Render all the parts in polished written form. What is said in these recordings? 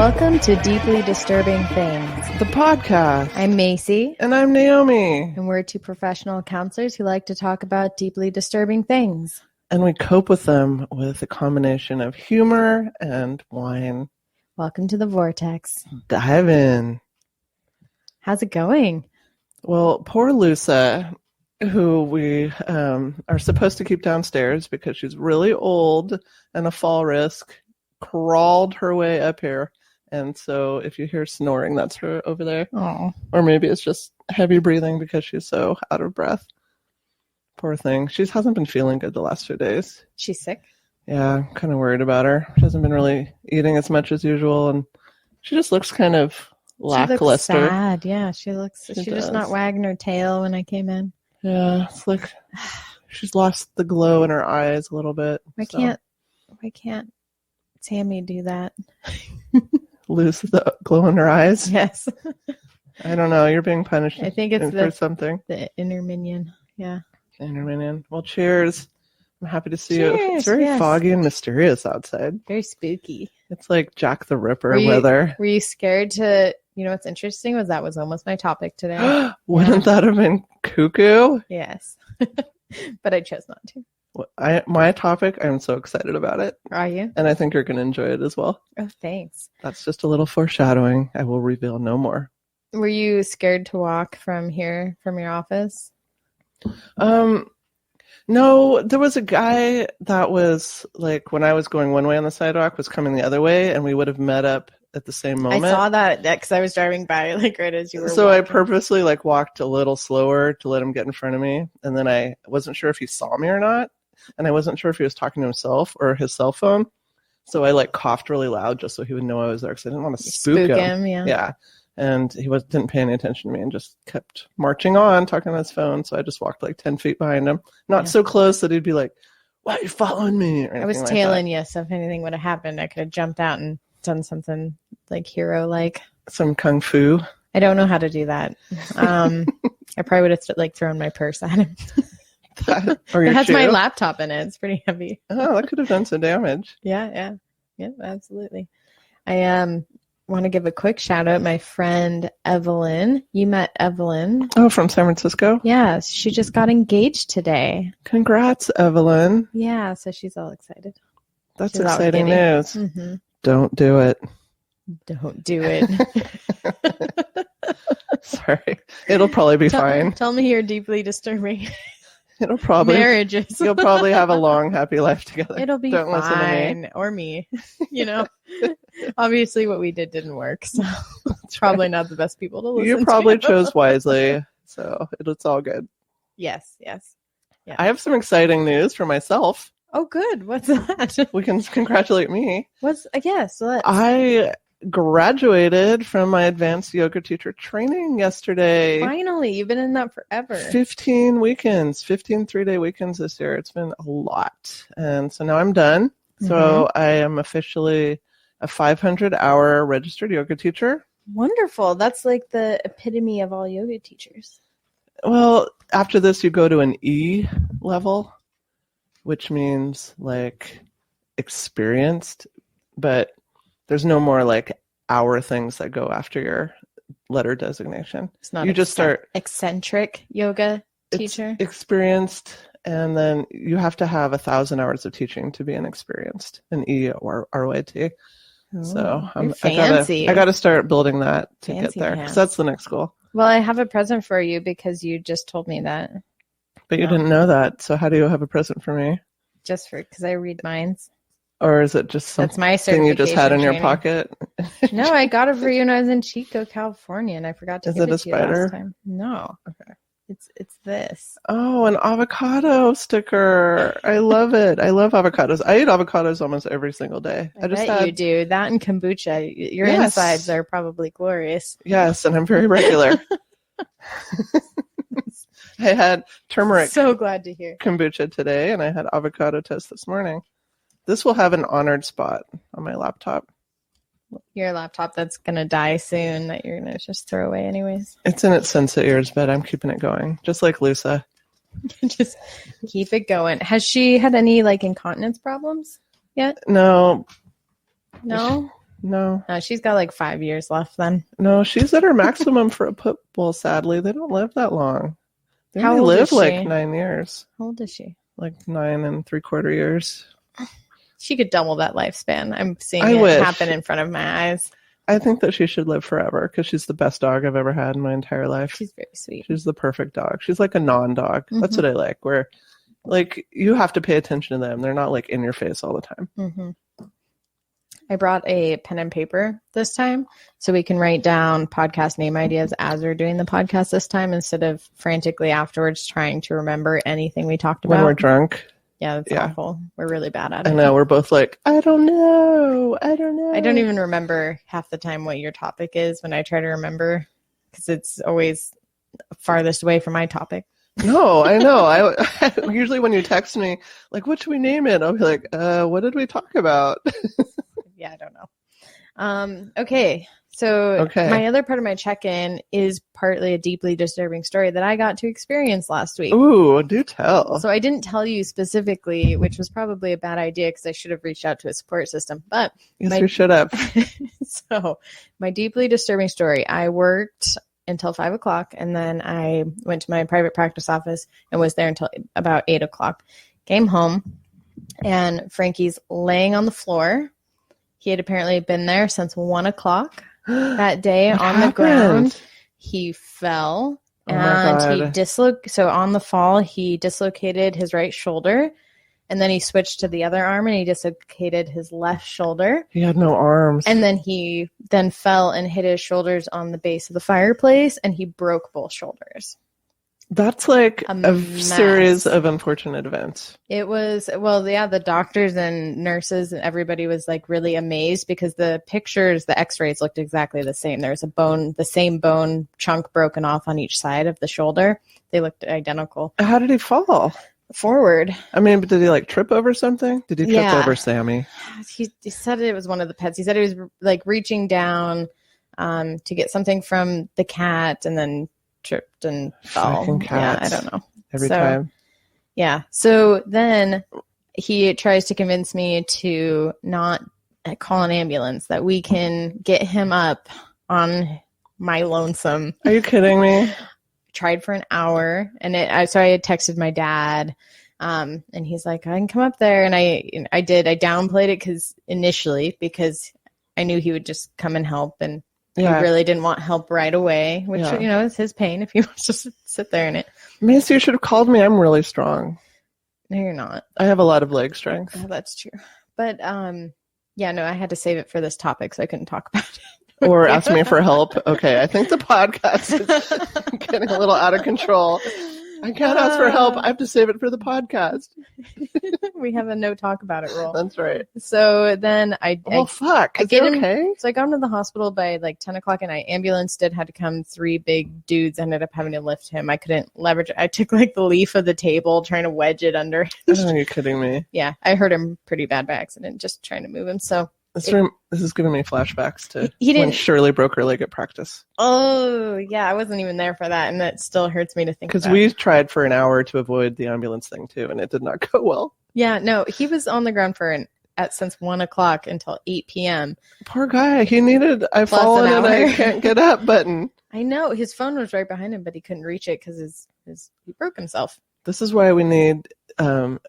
Welcome to Deeply Disturbing Things, the podcast. I'm Macie. And I'm Naomi. And we're two professional counselors who like to talk about deeply disturbing things. And we cope with them with a combination of humor and wine. Welcome to the Vortex. Dive in. How's it going? Well, poor Lusa, who we are supposed to keep downstairs because she's really old and a fall risk, crawled her way up here. And so if you hear snoring, that's her over there. Oh. Or maybe it's just heavy breathing because she's so out of breath. Poor thing. She hasn't been feeling good the last few days. She's sick? Yeah, I'm kind of worried about her. She hasn't been really eating as much as usual, and she just looks kind of lackluster. She looks sad. Yeah, she just not wagging her tail when I came in. Yeah, it's like she's lost the glow in her eyes a little bit. Why can't Tammy do that? Lose the glow in her eyes? Yes. I don't know. You're being punished. I think it's for something. The inner minion. Yeah. Inner minion. Well, cheers. I'm happy to see Cheers, you. It's very foggy and mysterious outside. Very spooky. It's like Jack the Ripper weather. Were you scared to, what's interesting was that was almost my topic today. Wouldn't that have been cuckoo? Yes. But I chose not to. My topic, I'm so excited about it. Are you? And I think you're going to enjoy it as well. Oh, thanks. That's just a little foreshadowing. I will reveal no more. Were you scared to walk from here, from your office? No, there was a guy that was like, when I was going one way on the sidewalk, was coming the other way, and we would have met up at the same moment. I saw that because I was driving by like right as you were So walking. I purposely like walked a little slower to let him get in front of me, and then I wasn't sure if he saw me or not, and I wasn't sure if he was talking to himself or his cell phone. So I like coughed really loud just so he would know I was there, because I didn't want to spook him. Yeah. And he didn't pay any attention to me and just kept marching on, talking on his phone. So I just walked like 10 feet behind him. Not so close that he'd be like, why are you following me? Or I was tailing you, so if anything would have happened, I could have jumped out and done something like hero-like. Some kung fu. I don't know how to do that. I probably would have thrown my purse at him. It has my laptop in it. It's pretty heavy. Oh, that could have done some damage. Yeah, absolutely. I want to give a quick shout out. My friend Evelyn. You met Evelyn. Oh, from San Francisco? Yes, she just got engaged today. Congrats, Evelyn. Yeah, so she's all excited. That's exciting news. Mm-hmm. Don't do it. Don't do it. Sorry. It'll probably be fine. Tell me you're deeply disturbing. It'll probably marriages. You'll probably have a long, happy life together. It'll be Don't fine. Listen to me. Or me. Obviously what we did didn't work, so it's probably not the best people to listen to. You probably chose wisely, so it's all good. Yes. Yeah. I have some exciting news for myself. Oh, good. What's that? We can congratulate me. I graduated from my advanced yoga teacher training yesterday. Finally, you've been in that forever. 15 weekends, 15 3-day weekends this year. It's been a lot. And so now I'm done. So I am officially a 500-hour registered yoga teacher. Wonderful. That's like the epitome of all yoga teachers. Well, after this, you go to an E level, which means like experienced, but there's no more like hour things that go after your letter designation. It's not you just start eccentric yoga teacher. Experienced, and then you have to have 1,000 hours of teaching to be an experienced, an E or RYT. So fancy. I got to start building that to get there, because that's the next goal. Well, I have a present for you because you just told me that. But you didn't know that. So how do you have a present for me? Just because I read minds. Or is it just something you just had in your pocket? No, I got it for you when I was in Chico, California, and I forgot to give it to you spider? last time. No. Okay. It's this. Oh, an avocado sticker. I love it. I love avocados. I eat avocados almost every single day. I bet you do. That and kombucha. Your insides are probably glorious. Yes, and I'm very regular. I had turmeric. So glad to hear. Kombucha today, and I had avocado toast this morning. This will have an honored spot on my laptop. Your laptop that's going to die soon that you're going to just throw away anyways. It's in its sensitive ears, but I'm keeping it going. Just like Lusa. Just keep it going. Has she had any like incontinence problems yet? No. No. She's got like 5 years left then. No, she's at her maximum for a pit bull, sadly. They don't live that long. They How only old live is she? like 9 years. How old is she? Like 9 3/4 years. She could double that lifespan. I'm seeing I it wish. happen in front of my eyes. I think that she should live forever because she's the best dog I've ever had in my entire life. She's very sweet. She's the perfect dog. She's like a non-dog. Mm-hmm. That's what I like, where like you have to pay attention to them. They're not like in your face all the time. Mm-hmm. I brought a pen and paper this time so we can write down podcast name ideas as we're doing the podcast this time instead of frantically afterwards trying to remember anything we talked about. When we're drunk. Yeah, that's awful. We're really bad at it. I know. We're both like, I don't know. I don't even remember half the time what your topic is when I try to remember because it's always farthest away from my topic. No, I know. I usually when you text me, like, what should we name it? I'll be like, what did we talk about? Yeah, I don't know. Okay. So my other part of my check-in is partly a deeply disturbing story that I got to experience last week. Ooh, do tell. So I didn't tell you specifically, which was probably a bad idea because I should have reached out to a support system. But yes, you should have. So my deeply disturbing story, I worked until 5 o'clock and then I went to my private practice office and was there until about 8 o'clock. Came home and Frankie's laying on the floor. He had apparently been there since 1 o'clock. That day on the ground, he fell and he so on the fall, he dislocated his right shoulder and then he switched to the other arm and he dislocated his left shoulder. He had no arms. And then he fell and hit his shoulders on the base of the fireplace and he broke both shoulders. That's like a series of unfortunate events. It was, the doctors and nurses and everybody was like really amazed because the pictures, the x-rays looked exactly the same. There was the same bone chunk broken off on each side of the shoulder. They looked identical. How did he fall? Forward. I mean, did he like trip over something? Did he trip over Sammy? He said it was one of the pets. He said he was like reaching down to get something from the cat and then tripped and fell. Yeah, I don't know. Every time. Yeah. So then he tries to convince me to not call an ambulance, that we can get him up on my lonesome. Are you kidding me? Tried for an hour and so I had texted my dad and he's like, I can come up there. And I did. I downplayed it initially because I knew he would just come and help and he really didn't want help right away, which, is his pain if he wants to sit there in it. Macie, you should have called me. I'm really strong. No, you're not. I have a lot of leg strength. Oh, that's true. But, I had to save it for this topic, so I couldn't talk about it. Or ask me for help. Okay, I think the podcast is getting a little out of control. I can't ask for help. I have to save it for the podcast. We have a no talk about it rule. That's right. So then fuck. Is it okay? So I got him to the hospital by like 10 o'clock at night. Ambulance had to come. 3 big dudes ended up having to lift him. I couldn't leverage it. I took like the leaf of the table trying to wedge it under. Oh, you're kidding me. Yeah. I hurt him pretty bad by accident just trying to move him. So this is giving me flashbacks to when Shirley broke her leg at practice. Oh, yeah. I wasn't even there for that. And that still hurts me to think about. Because we tried for an hour to avoid the ambulance thing, too, and it did not go well. Yeah, no. He was on the ground since 1 o'clock until 8 p.m. Poor guy. He needed I fallen and I can't get up button. I know. His phone was right behind him, but he couldn't reach it because he broke himself. This is why we need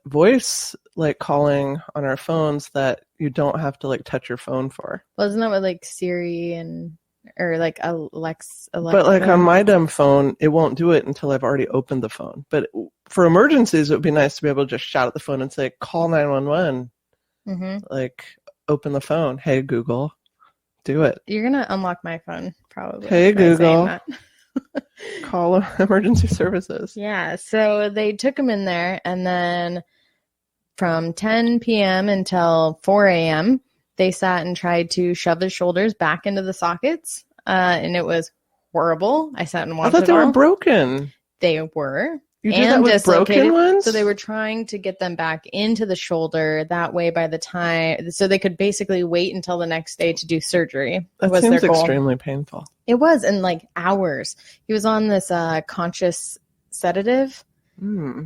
voice calling on our phones that you don't have to touch your phone for. Well, isn't that what Siri or Alexa? But on my dumb phone, it won't do it until I've already opened the phone. But for emergencies, it would be nice to be able to just shout at the phone and say, call 911. Mm-hmm. Open the phone. Hey, Google, do it. You're going to unlock my phone, probably. Hey, Google. Call emergency services. Yeah, so they took him in there, and then from 10 p.m. until 4 a.m., they sat and tried to shove his shoulders back into the sockets, and it was horrible. I sat and watched it. I thought they were broken. They were. You did that with broken ones? So they were trying to get them back into the shoulder. That way, by the time, so they could basically wait until the next day to do surgery. That seems extremely painful. It was in hours. He was on this conscious sedative.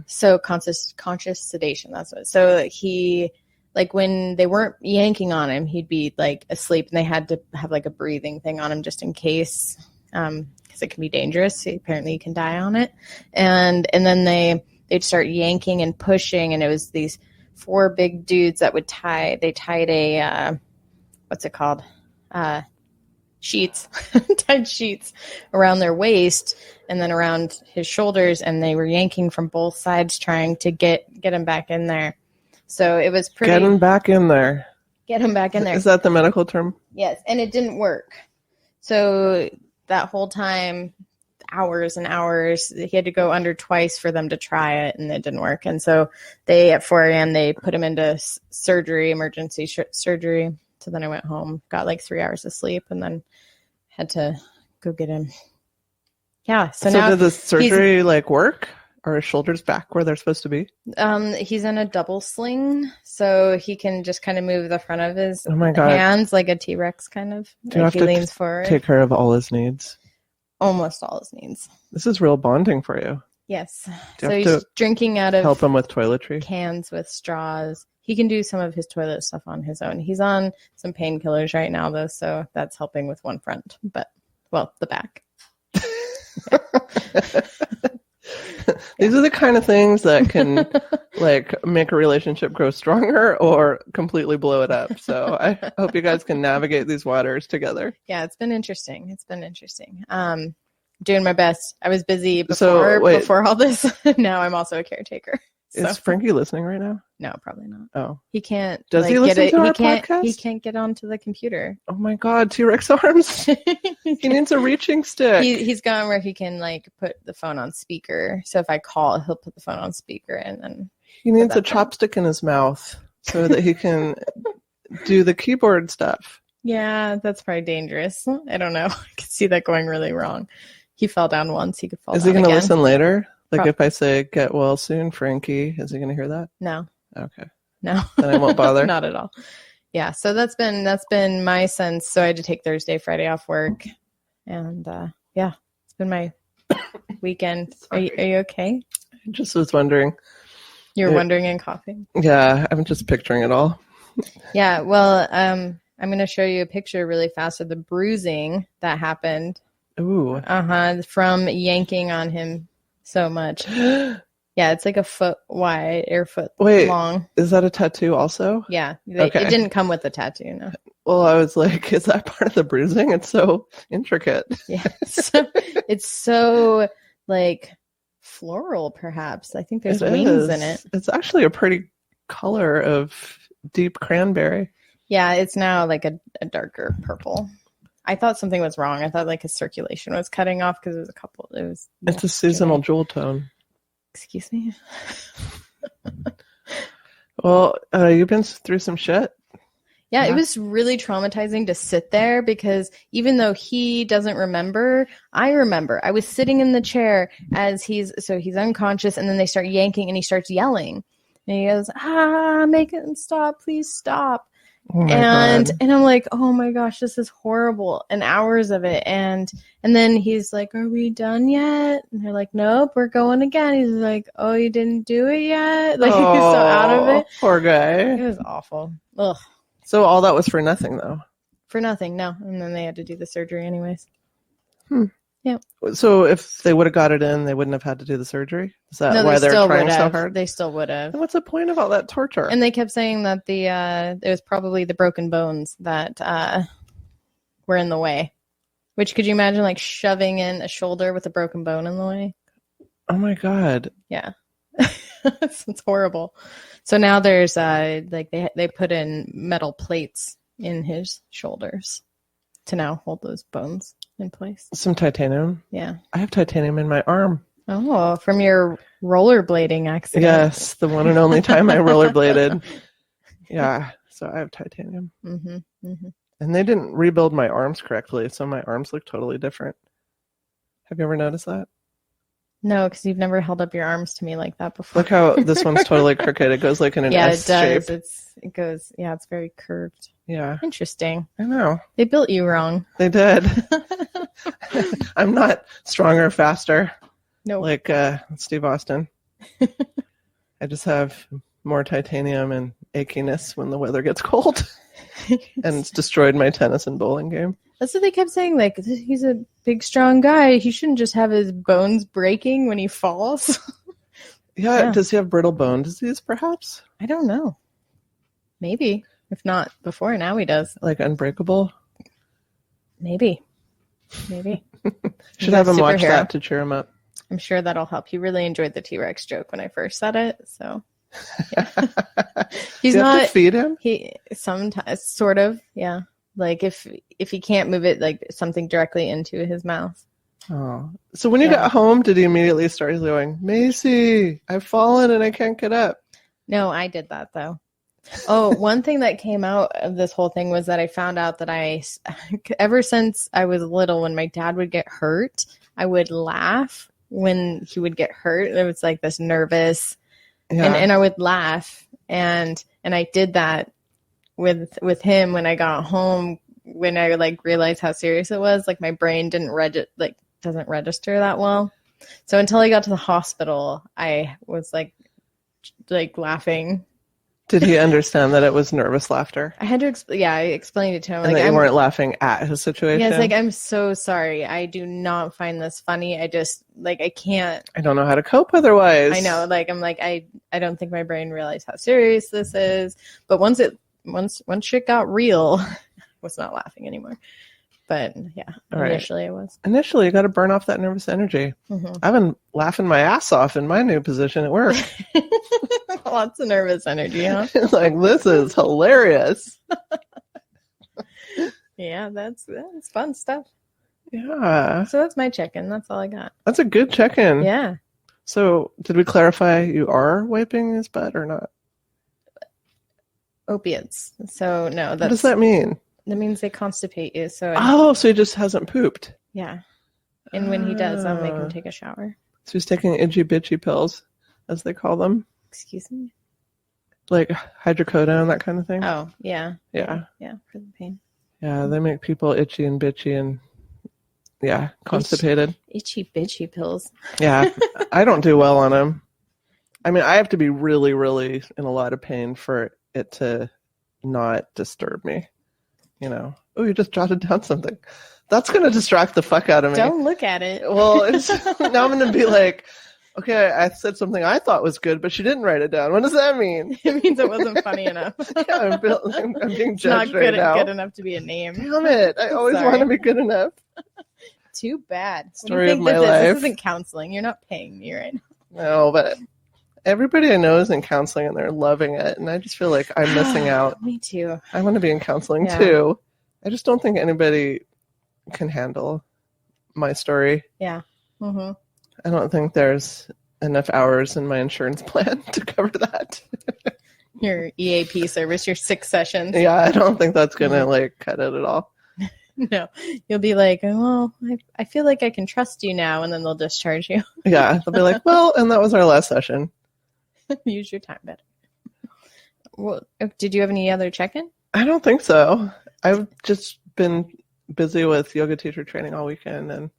So conscious sedation. That's what. So he like when they weren't yanking on him, he'd be like asleep, and they had to have like a breathing thing on him just in case, because it can be dangerous. Apparently, you can die on it. And then they'd start yanking and pushing, and it was these 4 big dudes that would tie. They tied a what's it called? Sheets, tied sheets around their waist and then around his shoulders, and they were yanking from both sides trying to get him back in there. So it was pretty. Get him back in there. Get him back in there. Is that the medical term? Yes, and it didn't work. So that whole time, hours and hours, he had to go under twice for them to try it, and it didn't work. And so at 4 a.m., they put him into surgery, emergency surgery. So then I went home, got like 3 hours of sleep, and then had to go get him. Yeah. So now did the surgery like work? Are his shoulders back where they're supposed to be? He's in a double sling, so he can just kind of move the front of his God. hands like a T-Rex kind of. Do you have he to leans forward. Take care of all his needs? Almost all his needs. This is real bonding for you. Yes. Do you So have he's to drinking out of help him with toiletry? Cans with straws. He can do some of his toilet stuff on his own. He's on some painkillers right now, though, so that's helping with one front, the back. These are the kind of things that can like make a relationship grow stronger or completely blow it up. So I hope you guys can navigate these waters together. Yeah, it's been interesting. Doing my best. I was busy before all this. Now I'm also a caretaker. So. Is Frankie listening right now? No, probably not. Oh. He can't. Does he listen to our podcast? He can't get onto the computer. Oh my God, T-Rex arms. He needs a reaching stick. He's gone where he can like put the phone on speaker. So if I call, he'll put the phone on speaker and then. He needs a chopstick in his mouth so that he can do the keyboard stuff. Yeah, that's probably dangerous. I don't know. I could see that going really wrong. He fell down once. He could fall down again. Is he going to listen later? Like if I say, get well soon, Frankie, is he going to hear that? No. Okay. No. Then I won't bother? Not at all. Yeah, so that's been my sense. So I had to take Thursday, Friday off work. And it's been my weekend. Are you okay? I just was wondering. You're wondering and coughing? Yeah, I'm just picturing it all. Yeah, well, I'm going to show you a picture really fast of the bruising that happened. Ooh. From yanking on him so much. Yeah, it's like a foot wide or foot long. Is that a tattoo also? Yeah. Okay. It didn't come with the tattoo, no. Well, I was like, is that part of the bruising? It's so intricate. Yeah. It's so like floral, perhaps. I think there's wings in it. It's actually a pretty color of deep cranberry. Yeah, it's now like a darker purple. I thought something was wrong. I thought like his circulation was cutting off because It's a seasonal jewel tone. Excuse me? Well, you've been through some shit. Yeah, it was really traumatizing to sit there because even though he doesn't remember, I remember. I was sitting in the chair as he's unconscious, and then they start yanking and he starts yelling. And he goes, make it stop, please stop. Oh and I'm like, oh my gosh, this is horrible. And hours of it. And then he's like, are we done yet? And they're like, nope, we're going again. He's like, oh, you didn't do it yet? Like, he's so out of it. Poor guy. It was awful. Ugh. So all that was for nothing, though? For nothing, no. And then they had to do the surgery anyways. Yeah. So if they would have got it in, they wouldn't have had to do the surgery? Is that why they're trying so hard? They still would have. And what's the point of all that torture? And they kept saying that it was probably the broken bones that were in the way. Which, could you imagine, like, shoving in a shoulder with a broken bone in the way? Oh, my God. Yeah. It's horrible. So now there's, they put in metal plates in his shoulders to now hold those bones in place. Some titanium? Yeah. I have titanium in my arm. Oh, from your rollerblading accident. Yes, the one and only time I rollerbladed. Yeah, so I have titanium. Mm-hmm, mm-hmm. And they didn't rebuild my arms correctly, so my arms look totally different. Have you ever noticed that? No, because you've never held up your arms to me like that before. Look how this one's totally crooked. It goes like in an S shape. Yeah, it does. It goes, it's very curved. Yeah. Interesting. I know. They built you wrong. They did. I'm not stronger, faster. No. Like Steve Austin. I just have more titanium and achiness when the weather gets cold. And it's destroyed my tennis and bowling game. That's what they kept saying. Like, he's a big, strong guy. He shouldn't just have his bones breaking when he falls. Yeah. Does he have brittle bone disease, perhaps? I don't know. Maybe. If not before, now he does. Like unbreakable? Maybe. Should have him watch that to cheer him up. I'm sure that'll help. He really enjoyed the T-Rex joke when I first said it. So, yeah. He's Do you not have to feed him. He sometimes, sort of, yeah. Like if he can't move it, like something directly into his mouth. Oh, so when you got home, did he immediately start going, Macie, I've fallen and I can't get up? No, I did that though. Oh, one thing that came out of this whole thing was that I found out that ever since I was little, when my dad would get hurt, I would laugh when he would get hurt. It was like this nervous, and I would laugh, and I did that with him when I got home. When I like realized how serious it was, like my brain doesn't register that well. So until I got to the hospital, I was like laughing. Did he understand that it was nervous laughter? I had to I explained it to him. And like, that you weren't laughing at his situation? Yeah, it's like, I'm so sorry. I do not find this funny. I just, like, I can't. I don't know how to cope otherwise. I know. Like, I'm like, I don't think my brain realized how serious this is. But once shit got real, I was not laughing anymore. But yeah, initially I was. Initially, you got to burn off that nervous energy. Mm-hmm. I've been laughing my ass off in my new position at work. Lots of nervous energy, huh? Like, this is hilarious. Yeah, that's fun stuff. Yeah. So that's my check-in. That's all I got. That's a good check-in. Yeah. So did we clarify you are wiping his butt or not? Opiates. So no. What does that mean? That means they constipate you. So so he just hasn't pooped. Yeah. And when he does, I'll make him take a shower. So he's taking itchy bitchy pills, as they call them. Excuse me? Like hydrocodone, that kind of thing? Oh, yeah. Yeah. Yeah, for the pain. Yeah, they make people itchy and bitchy and, constipated. Itchy bitchy pills. Yeah, I don't do well on them. I mean, I have to be really, really in a lot of pain for it to not disturb me. You know, oh, you just jotted down something. That's going to distract the fuck out of me. Don't look at it. Well, now I'm going to be like, okay, I said something I thought was good, but she didn't write it down. What does that mean? It means it wasn't funny enough. Yeah, I'm being judged right now. Good enough to be a name. Damn it. I always want to be good enough. Too bad. Story of my life. This isn't counseling. You're not paying me right now. No, but everybody I know is in counseling and they're loving it. And I just feel like I'm missing out. Me too. I want to be in counseling too. I just don't think anybody can handle my story. Yeah. Mm-hmm. I don't think there's enough hours in my insurance plan to cover that. Your EAP service, your 6 sessions. Yeah, I don't think that's going to cut it at all. No, you'll be like, well, I feel like I can trust you now, and then they'll discharge you. Yeah, they'll be like, well, and that was our last session. Use your time better. Well, did you have any other check-in? I don't think so. I've just been busy with yoga teacher training all weekend, and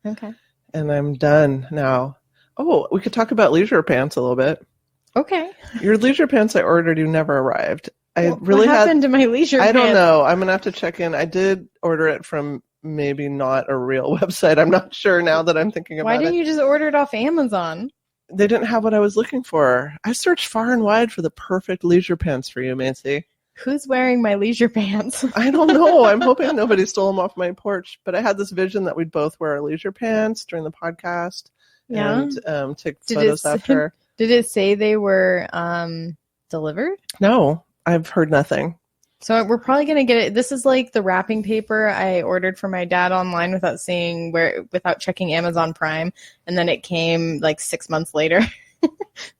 I'm done now. Oh, we could talk about leisure pants a little bit. Okay. Your leisure pants I ordered, you never arrived. What happened to my leisure pants? I don't know. I'm going to have to check in. I did order it from maybe not a real website. I'm not sure now that I'm thinking about it. Why didn't you just order it off Amazon? They didn't have what I was looking for. I searched far and wide for the perfect leisure pants for you, Macie. Who's wearing my leisure pants? I don't know. I'm hoping nobody stole them off my porch. But I had this vision that we'd both wear our leisure pants during the podcast and take photos after. Did it say they were delivered? No, I've heard nothing. So we're probably going to get it. This is like the wrapping paper I ordered for my dad online without checking Amazon Prime. And then it came 6 months later.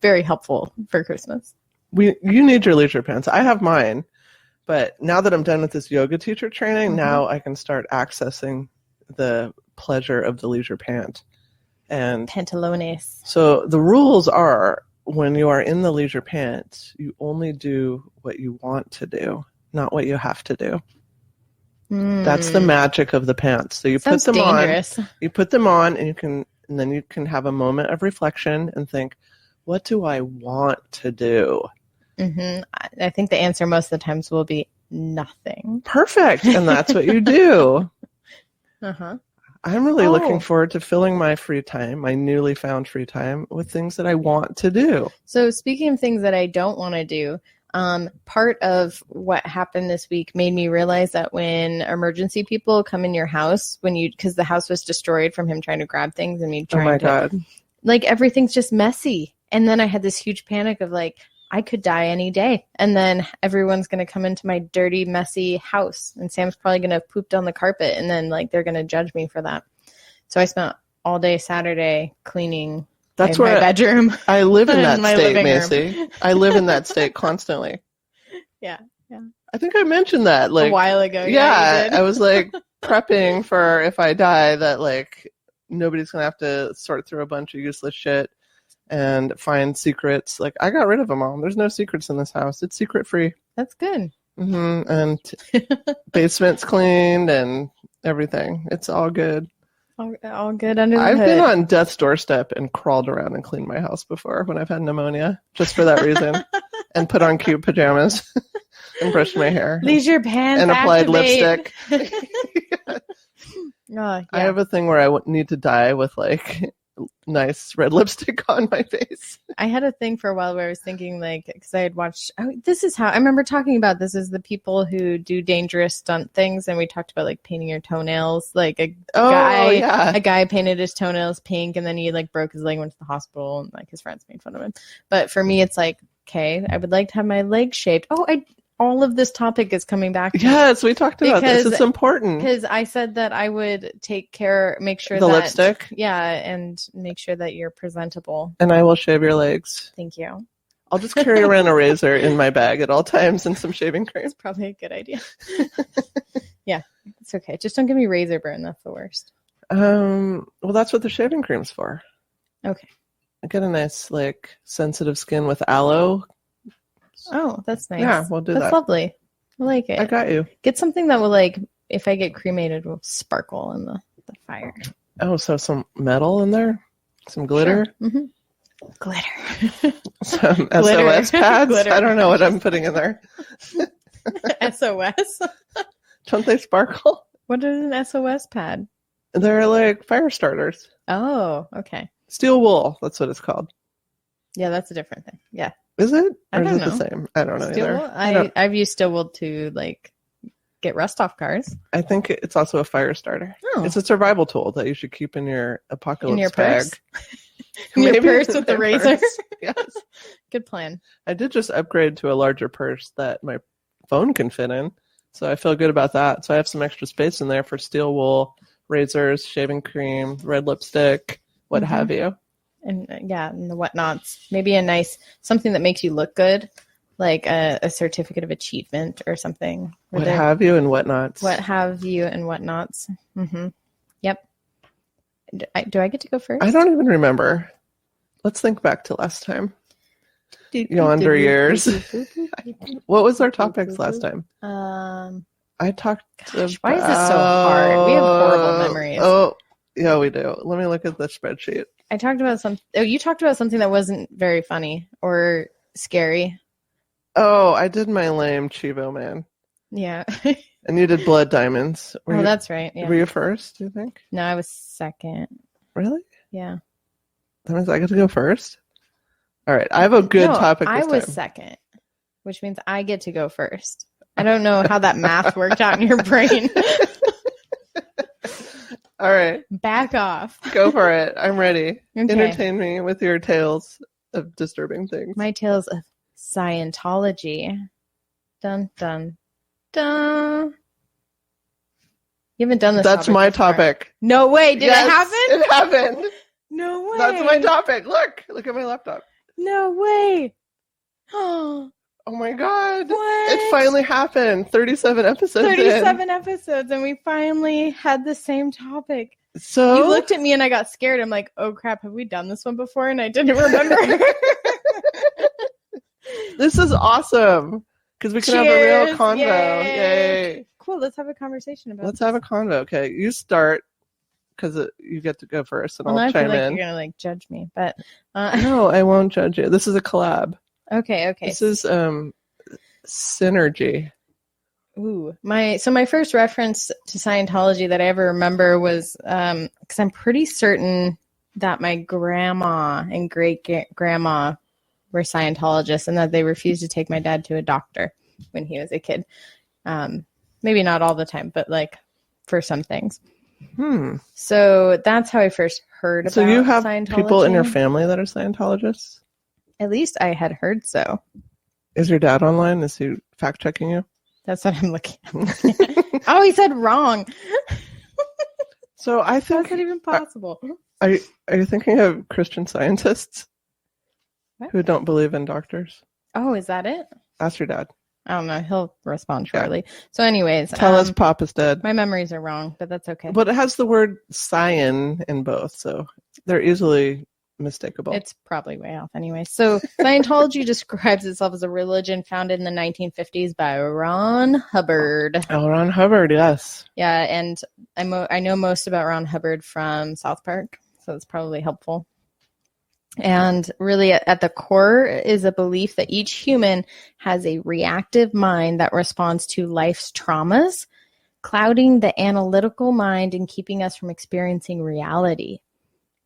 Very helpful for Christmas. You need your leisure pants. I have mine. But now that I'm done with this yoga teacher training, now I can start accessing the pleasure of the leisure pant. And pantalones. So the rules are, when you are in the leisure pants, you only do what you want to do, not what you have to do. That's the magic of the pants. So you put them dangerous. On. You put them on, and then you can have a moment of reflection and think, what do I want to do? I think the answer most of the times will be nothing. Perfect. And that's what you do. Uh-huh. I'm really looking forward to filling my free time, my newly found free time, with things that I want to do. So speaking of things that I don't want to do, part of what happened this week made me realize that when emergency people come in your house, because the house was destroyed from him trying to grab things and me trying God. Like everything's just messy. And then I had this huge panic of like, I could die any day. And then everyone's going to come into my dirty, messy house. And Sam's probably going to poop on the carpet. And then like, they're going to judge me for that. So I spent all day Saturday cleaning my bedroom. I live in that state, Macie. I live in that state constantly. Yeah. I think I mentioned that like a while ago. Yeah, I was like prepping for if I die that like nobody's going to have to sort through a bunch of useless shit and find secrets. Like I got rid of them all. There's no secrets in this house. It's secret free. That's good. And basement's cleaned and everything. It's all good. All good under the I've hood. been on death's doorstep and crawled around and cleaned my house before when I've had pneumonia, just for that reason, and put on cute pajamas and brushed my hair. Leisure pants and applied lipstick. Yeah. I have a thing where I need to die with like nice red lipstick on my face. I had a thing for a while where I was thinking like, because I had watched, this is how I remember talking about this is the people who do dangerous stunt things. And we talked about like painting your toenails. Like a guy painted his toenails pink and then he like broke his leg, went to the hospital and like his friends made fun of him. But for me, it's like, okay, I would like to have my legs shaped. All of this topic is coming back to yes, we talked about this. It's important. Because I said that I would make sure the lipstick? Yeah, and make sure that you're presentable. And I will shave your legs. Thank you. I'll just carry around a razor in my bag at all times and some shaving cream. That's probably a good idea. Yeah, it's okay. Just don't give me razor burn. That's the worst. Well, that's what the shaving cream's for. Okay. I get a nice, like, sensitive skin with aloe. Oh, that's nice. Yeah, we'll do that. That's lovely. I like it. I got you. Get something that will, like, if I get cremated, will sparkle in the fire. Oh, so some metal in there? Some glitter? Sure. Mm-hmm. Glitter. Some Glitter. SOS pads? Glitter. I don't know what I'm putting in there. SOS? Don't they sparkle? What is an SOS pad? They're like fire starters. Oh, okay. Steel wool. That's what it's called. Yeah, that's a different thing. Yeah. Is it? I don't is it know. the same? I don't know Steel either. wool? I've used steel wool to like get rust off cars. I think it's also a fire starter. Oh. It's a survival tool that you should keep in your apocalypse in your bag. purse. In your purse with the razor. Yes. Good plan. I did just upgrade to a larger purse that my phone can fit in. So I feel good about that. So I have some extra space in there for steel wool, razors, shaving cream, red lipstick, what have you. And and the whatnots. Maybe a nice something that makes you look good, like a certificate of achievement or something. What have you and whatnots. What have you and whatnots. Mm-hmm. Yep. Do I get to go first? I don't even remember. Let's think back to last time. Yonder years. What was our topics last time? I talked about... Why is this so hard? We have horrible memories. Oh, yeah, we do. Let me look at the spreadsheet. I talked about you talked about something that wasn't very funny or scary. Oh, I did my lame Chivo man. Yeah. And you did blood diamonds. That's right. Yeah. Were you first, do you think? No, I was second. Really? Yeah. That means I get to go first? All right. I have a good topic this I was time. second, which means I get to go first. I don't know how that math worked out in your brain. All right. Back off. Go for it. I'm ready. Okay. Entertain me with your tales of disturbing things. My tales of Scientology. Dun, dun, dun. You haven't done this. That's my topic. No way. Did it happen? It happened. No way. That's my topic. Look at my laptop. No way. Oh. Oh my God. What? It finally happened. 37 episodes 37 episodes, and we finally had the same topic. So you looked at me and I got scared. I'm like, oh crap, have we done this one before? And I didn't remember. This is awesome. Because we can have a real convo. Yay. Cool, let's have a conversation about Let's have a convo. Okay, you start. Because you get to go first, and I'll I chime feel like in. You're gonna like judge me, but no, I won't judge you. This is a collab. Okay. This is synergy. Ooh, my first reference to Scientology that I ever remember was because I'm pretty certain that my grandma and great grandma were Scientologists, and that they refused to take my dad to a doctor when he was a kid. Maybe not all the time, but like for some things. So that's how I first heard about. So you have Scientology. People in your family that are Scientologists? At least I had heard so. Is your dad online? Is he fact checking you? That's what I'm looking at. Oh, he said wrong. So I think. How's that even possible? Are you thinking of Christian Scientists who don't believe in doctors? Oh, is that it? Ask your dad. I don't know. He'll respond shortly. Yeah. So anyways. Tell us Papa's dead. My memories are wrong, but that's okay. But it has the word "scion" in both, so they're easily mistakable. It's probably way off anyway. So Scientology describes itself as a religion founded in the 1950s by Ron Hubbard. Oh, Ron Hubbard, yes. Yeah, and I know most about Ron Hubbard from South Park, so it's probably helpful. And really at the core is a belief that each human has a reactive mind that responds to life's traumas, clouding the analytical mind and keeping us from experiencing reality.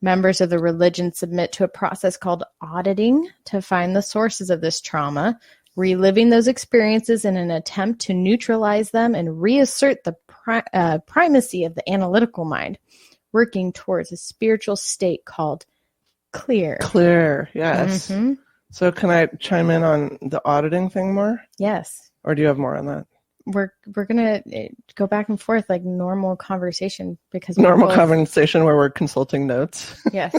Members of the religion submit to a process called auditing to find the sources of this trauma, reliving those experiences in an attempt to neutralize them and reassert the primacy of the analytical mind, working towards a spiritual state called clear. Clear, yes. Mm-hmm. So can I chime in on the auditing thing more? Yes. Or do you have more on that? We're gonna go back and forth like normal conversation because conversation where we're consulting notes. Yes.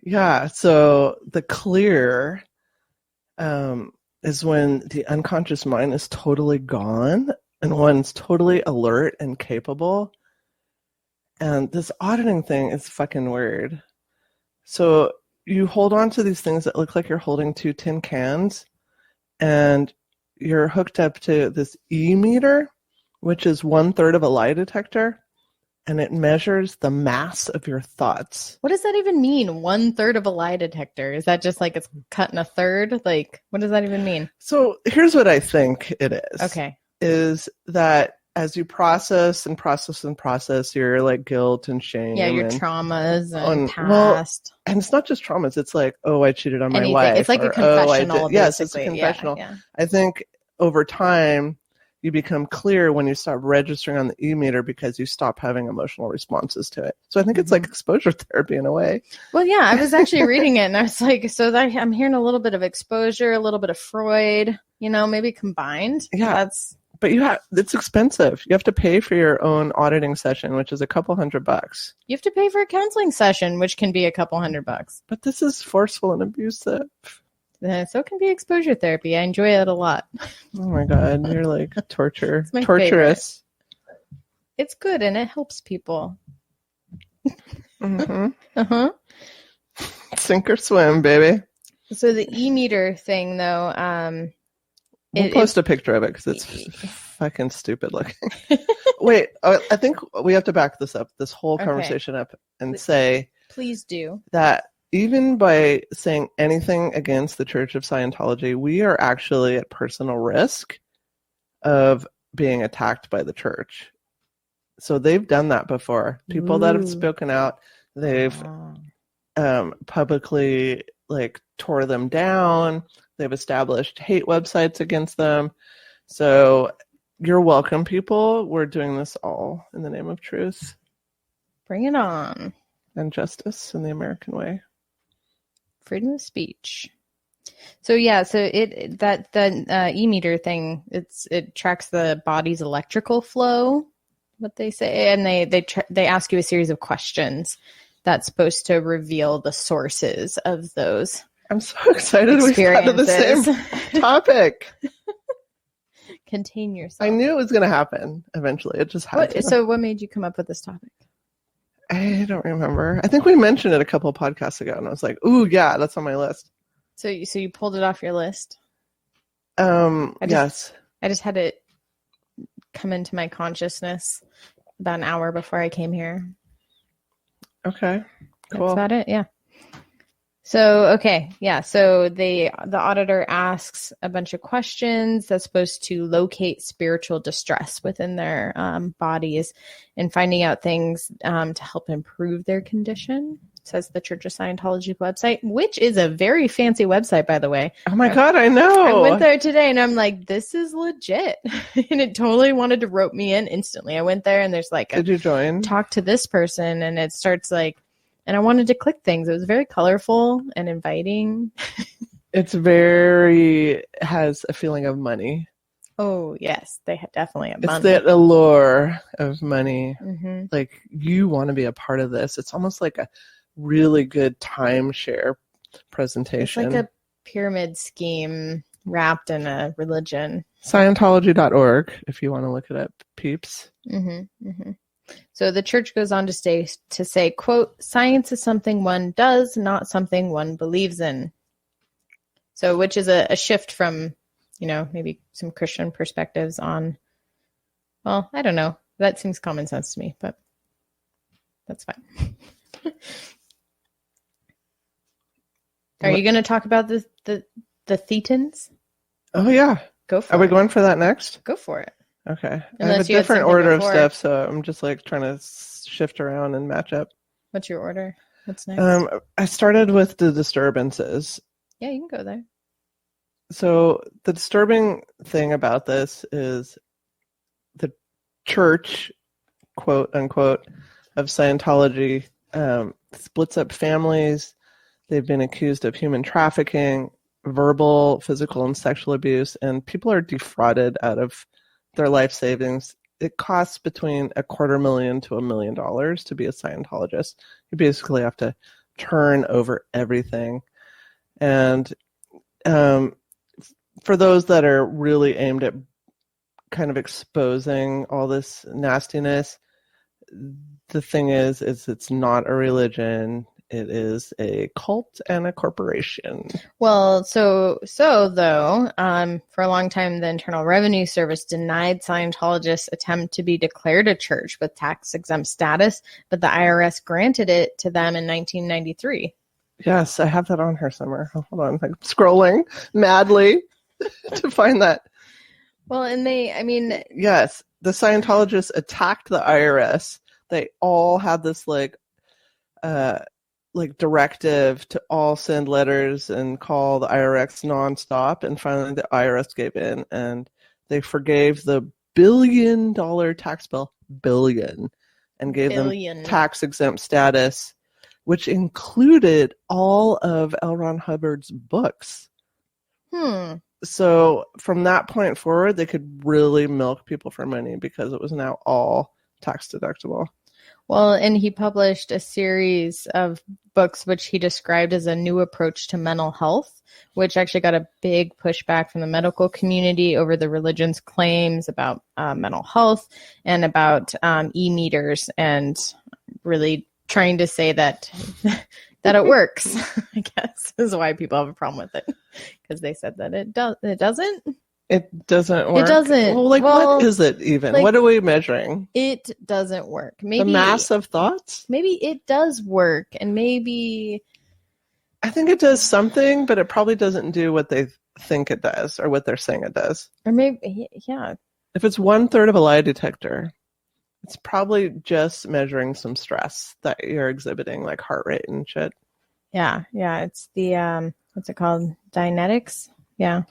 Yeah. So the clear is when the unconscious mind is totally gone and one's totally alert and capable. And this auditing thing is fucking weird. So you hold on to these things that look like you're holding 2 tin cans, and you're hooked up to this E-meter, which is 1/3 of a lie detector, and it measures the mass of your thoughts. What does that even mean? 1/3 of a lie detector? Is that just like it's cut in a third? Like, what does that even mean? So here's what I think it is. Okay. Is that as you process your like guilt and shame. Yeah, your traumas and past. Well, and it's not just traumas. It's like, oh, I cheated on my wife. It's like a confessional. Yes, it's a confessional. Yeah. I think over time, you become clear when you stop registering on the E-meter because you stop having emotional responses to it. So I think it's like exposure therapy in a way. Well, yeah, I was actually reading it and I was like, so that I'm hearing a little bit of exposure, a little bit of Freud, maybe combined. Yeah. But it's expensive. You have to pay for your own auditing session, which is a couple $100. You have to pay for a counseling session, which can be a couple $100. But this is forceful and abusive. So it can be exposure therapy. I enjoy it a lot. Oh my God, you're like torturous. Favorite. It's good and it helps people. Mm-hmm. Sink or swim, baby. So the E-meter thing, though. We'll post a picture of it because it's fucking stupid looking. Wait, I think we have to back this whole conversation up and say... Please do. That even by saying anything against the Church of Scientology, we are actually at personal risk of being attacked by the church. So they've done that before. People that have spoken out, they've publicly tore them down. They've established hate websites against them. So you're welcome, people. We're doing this all in the name of truth. Bring it on. And justice in the American way. Freedom of speech. So the E-meter thing, it tracks the body's electrical flow, what they say, and they ask you a series of questions that's supposed to reveal the sources of those. I'm so excited we got to the same topic. Contain yourself. I knew it was going to happen eventually. It just happened. So what made you come up with this topic? I don't remember. I think we mentioned it a couple of podcasts ago, and I was like, "Ooh, yeah, that's on my list." So you pulled it off your list? Yes. I just had it come into my consciousness about an hour before I came here. Okay, cool. That's about it. Yeah. So, okay, yeah. So the auditor asks a bunch of questions that's supposed to locate spiritual distress within their bodies and finding out things to help improve their condition, says the Church of Scientology website, which is a very fancy website, by the way. Oh my God, I know. I went there today and I'm like, this is legit. And it totally wanted to rope me in instantly. I went there and there's like, Did you join? Talk to this person, and it starts like, and I wanted to click things. It was very colorful and inviting. Has a feeling of money. Oh, yes. They definitely have money. It's that allure of money. Mm-hmm. Like, you want to be a part of this. It's almost like a really good timeshare presentation. It's like a pyramid scheme wrapped in a religion. Scientology.org, if you want to look it up, peeps. Mm-hmm. Mm-hmm. So the church goes on to say, quote, science is something one does, not something one believes in. So, which is a shift from, maybe some Christian perspectives on, well, I don't know. That seems common sense to me, but that's fine. Are you going to talk about the Thetans? Oh, yeah. Go for it. Are we going for that next? Go for it. Okay. Unless I have a you had different something order before. of stuff, so I'm just like trying to shift around and match up. What's your order? What's next? I started with the disturbances. Yeah, you can go there. So the disturbing thing about this is the church, quote unquote, of Scientology splits up families. They've been accused of human trafficking, verbal, physical, and sexual abuse, and people are defrauded out of their life savings. It costs between $250,000 to $1 million to be a Scientologist. You basically have to turn over everything. And for those that are really aimed at kind of exposing all this nastiness, the thing is it's not a religion. It is a cult and a corporation. Well, so though, for a long time, the Internal Revenue Service denied Scientologists' attempt to be declared a church with tax-exempt status, but the IRS granted it to them in 1993. Yes, I have that on here somewhere. Hold on, I'm scrolling madly to find that. Well, and yes, the Scientologists attacked the IRS. They all had this like directive to all send letters and call the IRS nonstop, and finally the IRS gave in and they forgave the $1 billion tax bill, and gave them tax exempt status, which included all of L. Ron Hubbard's books. So from that point forward, they could really milk people for money because it was now all tax deductible. Well, and he published a series of books which he described as a new approach to mental health, which actually got a big pushback from the medical community over the religion's claims about mental health and about e-meters, and really trying to say that it works, I guess, is why people have a problem with it, because they said that it doesn't. It doesn't work. It doesn't. Well, what is it even? What are we measuring? It doesn't work. Maybe the mass of thoughts? Maybe it does work, and maybe I think it does something, but it probably doesn't do what they think it does or what they're saying it does. Or maybe, yeah. If it's 1/3 of a lie detector, it's probably just measuring some stress that you're exhibiting, like heart rate and shit. Yeah. It's the what's it called? Dianetics? Yeah.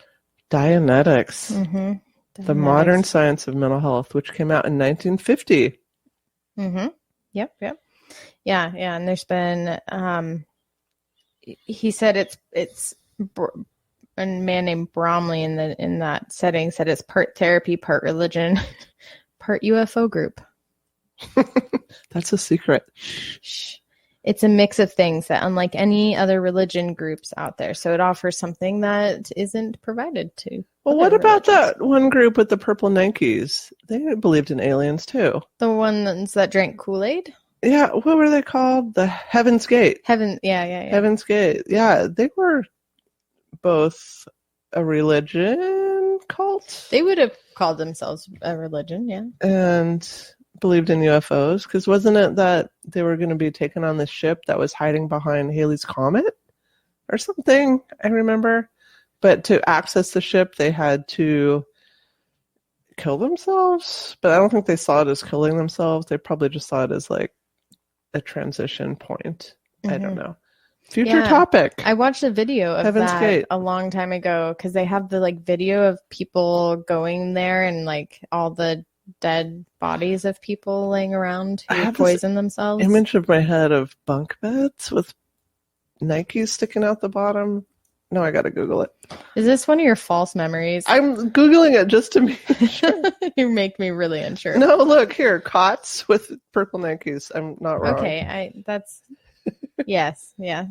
Dianetics. Mm-hmm. The Modern Science of Mental Health, which came out in 1950. Mm-hmm. Yep. Yeah. And there's been, he said it's a man named Bromley in that setting said it's part therapy, part religion, part UFO group. That's a secret. Shh. It's a mix of things that unlike any other religion groups out there. So it offers something that isn't provided to. Well, what about that one group with the purple Nikes? They believed in aliens too. The ones that drank Kool-Aid? Yeah, what were they called? The Heaven's Gate. Yeah. Heaven's Gate. Yeah, they were both a religion cult. They would have called themselves a religion, yeah. And believed in UFOs, because wasn't it that they were going to be taken on this ship that was hiding behind Halley's Comet? or something, I remember. But to access the ship, they had to kill themselves. But I don't think they saw it as killing themselves. They probably just saw it as like a transition point. I don't know. Future topic. I watched a video of Heaven's that Gate. a long time ago because they have the like video of people going there and like all the dead bodies of people laying around who poison themselves. Image of my head of bunk beds with Nikes sticking out the bottom. No, I gotta Google it. Is this one of your false memories? I'm Googling it just to be sure. You make me really unsure. No, look here, cots with purple Nikes. I'm not wrong. Okay, that's yes. Yeah.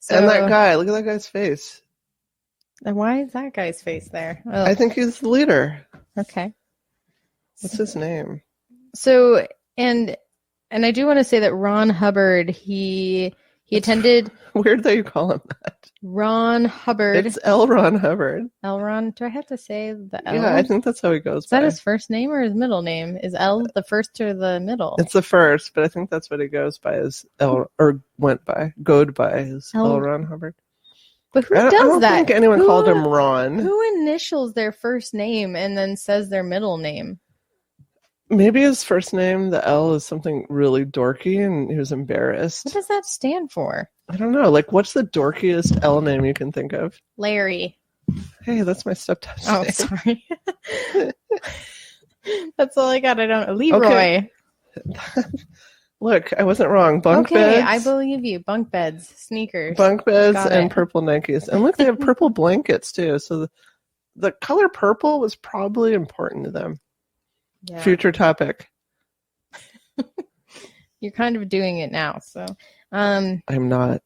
So, and that guy, look at that guy's face. And why is that guy's face there? Oh. I think he's the leader. Okay. What's his name? So, and I do want to say that Ron Hubbard, he attended. Weird that you call him that. Ron Hubbard. It's L. Ron Hubbard. L. Ron. Do I have to say the L? Yeah, I think that's how he goes. Is that his first name or his middle name? Is L the first or the middle? It's the first, but I think that's what he goes by as L, or went by, goed by as L. Ron Hubbard. But who does that? I don't think anyone called him Ron. Who initials their first name and then says their middle name? Maybe his first name, the L, is something really dorky and he was embarrassed. What does that stand for? I don't know. Like, what's the dorkiest L name you can think of? Larry. Hey, that's my stepdad's name. Sorry. That's all I got. I don't know. Leroy. Okay. Look, I wasn't wrong. Bunk beds. I believe you. Bunk beds, sneakers. Bunk beds and purple Nikes. And look, they have purple blankets too. So the color purple was probably important to them. Yeah. Future topic. You're kind of doing it now, so I'm not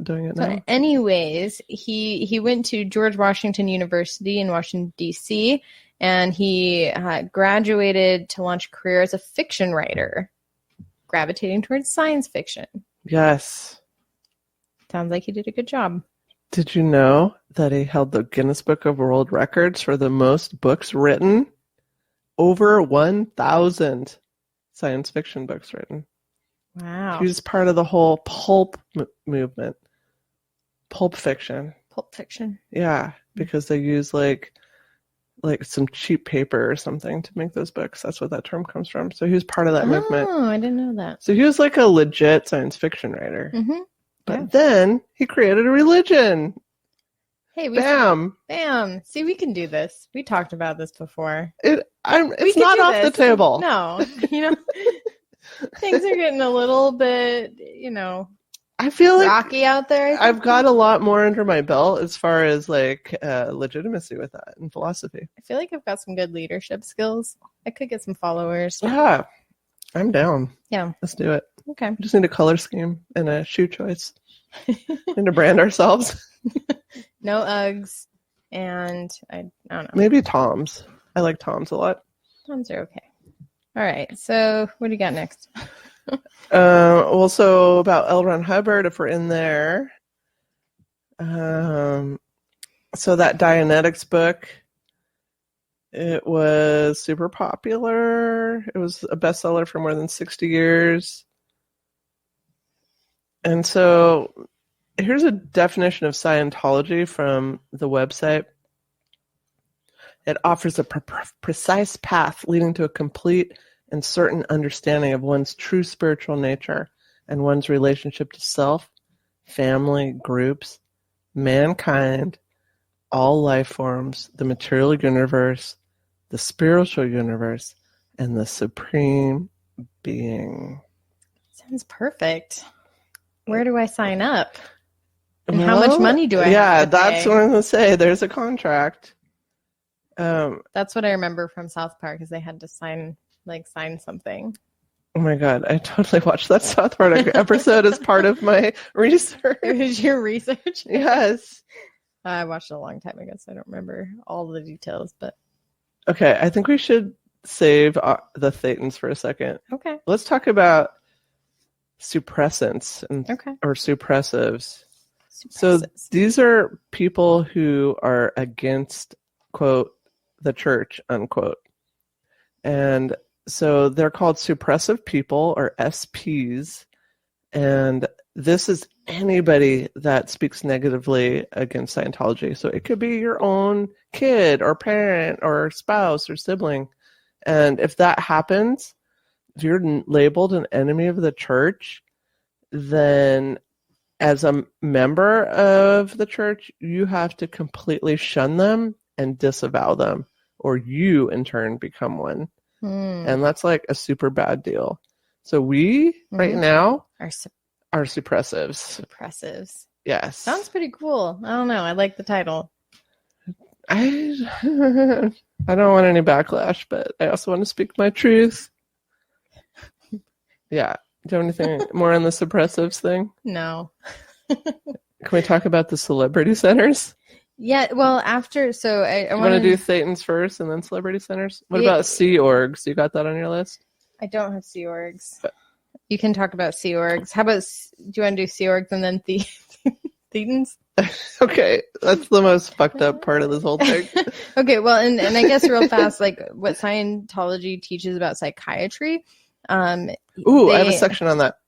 doing it now. Anyways, he went to George Washington University in Washington D.C. and he graduated to launch a career as a fiction writer, gravitating towards science fiction. Yes. Sounds like he did a good job. Did you know that he held the Guinness Book of World Records for the most books written? Over 1,000 science fiction books written. Wow. He was part of the whole pulp movement. Pulp fiction. Pulp fiction. Yeah, because they use like some cheap paper or something to make those books. That's what that term comes from. So he was part of that movement. Oh, I didn't know that. So he was like a legit science fiction writer. Mm-hmm. But then he created a religion. Hey, Bam! See, we can do this. We talked about this before. It's not off the table. No, things are getting a little bit, I feel like rocky out there. I've got a lot more under my belt as far as like legitimacy with that and philosophy. I feel like I've got some good leadership skills. I could get some followers. Yeah, I'm down. Yeah, let's do it. Okay. We just need a color scheme and a shoe choice and to brand ourselves. No Uggs, and I don't know. Maybe Toms. I like Toms a lot. Toms are okay. All right. So what do you got next? So about L. Ron Hubbard, if we're in there. So that Dianetics book, it was super popular. It was a bestseller for more than 60 years. And so here's a definition of Scientology from the website. It offers a precise path leading to a complete and certain understanding of one's true spiritual nature and one's relationship to self, family, groups, mankind, all life forms, the material universe, the spiritual universe, and the supreme being. Sounds perfect. Where do I sign up? And how much money do I have? Yeah, that's what I'm going to say. There's a contract. That's what I remember from South Park, is they had to sign something. Oh my God, I totally watched that South Park episode as part of my research. It was your research? Yes. I watched it a long time ago, so I don't remember all the details. But okay, I think we should save the Thetans for a second. Okay. Let's talk about suppressants or suppressives. So these are people who are against, quote, the church, unquote. And so they're called suppressive people, or SPs. And this is anybody that speaks negatively against Scientology. So it could be your own kid or parent or spouse or sibling. And if that happens, if you're labeled an enemy of the church, then as a member of the church, you have to completely shun them and disavow them, or you in turn become one. And that's like a super bad deal. So we right now are suppressives. Suppressives. Yes. Sounds pretty cool. I don't know. I like the title. I don't want any backlash, but I also want to speak my truth. Yeah. Do you have anything more on the suppressives thing? No. Can we talk about the celebrity centers? Yeah, well, after, so I want to do Thetans first and then celebrity centers? What about Sea Orgs? You got that on your list? I don't have Sea Orgs. You can talk about Sea Orgs. How about, do you want to do Sea Orgs and then Thetans? Okay, that's the most fucked up part of this whole thing. Okay, well, and I guess real fast, like what Scientology teaches about psychiatry. I have a section on that.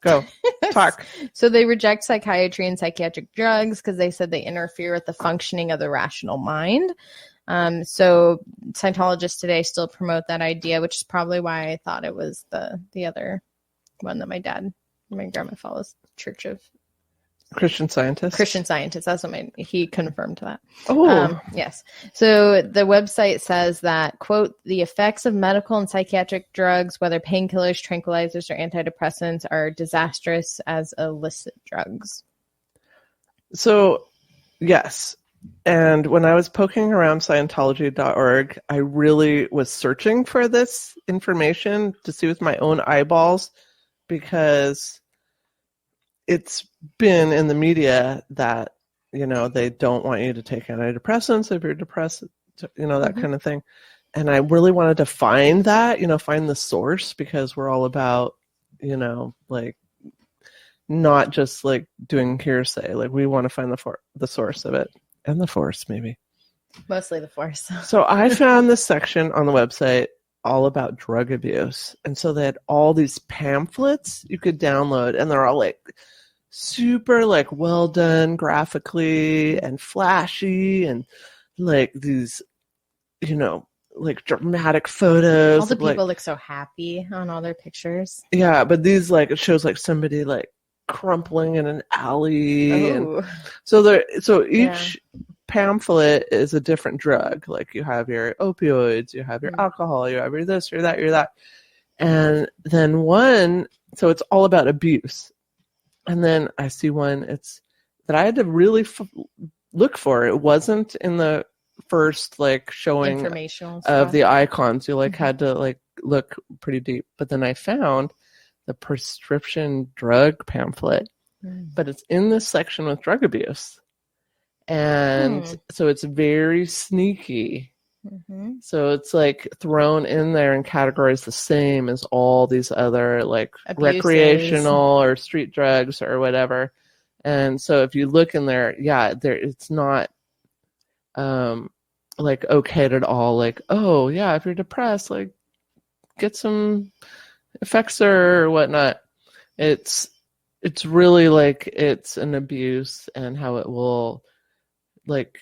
Go. Talk. So they reject psychiatry and psychiatric drugs because they said they interfere with the functioning of the rational mind. So Scientologists today still promote that idea, which is probably why I thought it was the other one that my grandma follows, Church of Christian Scientists. That's what he confirmed that. Oh, yes. So the website says that, quote, the effects of medical and psychiatric drugs, whether painkillers, tranquilizers, or antidepressants, are disastrous as illicit drugs. So, yes. And when I was poking around Scientology.org, I really was searching for this information to see with my own eyeballs, because it's been in the media that, they don't want you to take antidepressants if you're depressed, that kind of thing. And I really wanted to find that, find the source, because we're all about, like, not just like doing hearsay. Like, we want to find the source of it, and the force, maybe. Mostly the force. So I found this section on the website all about drug abuse. And so they had all these pamphlets you could download, and they're all like super like well done graphically and flashy, and like these, like dramatic photos. All the people look so happy on all their pictures. Yeah, but these like, it shows like somebody like crumpling in an alley. Oh. And so each pamphlet is a different drug. Like, you have your opioids, you have your alcohol, you have your this, your that. And then one, so it's all about abuse. And then I see one, it's that I had to really look for. It wasn't in the first like showing of the icons. You like had to like look pretty deep. But then I found the prescription drug pamphlet, but it's in this section with drug abuse. And so it's very sneaky. So it's like thrown in there in categories the same as all these other like abuses, recreational or street drugs or whatever. And so if you look in there, it's not like okayed at all. Like, oh yeah, if you're depressed, like get some Effexor or whatnot. It's really like it's an abuse, and how it will like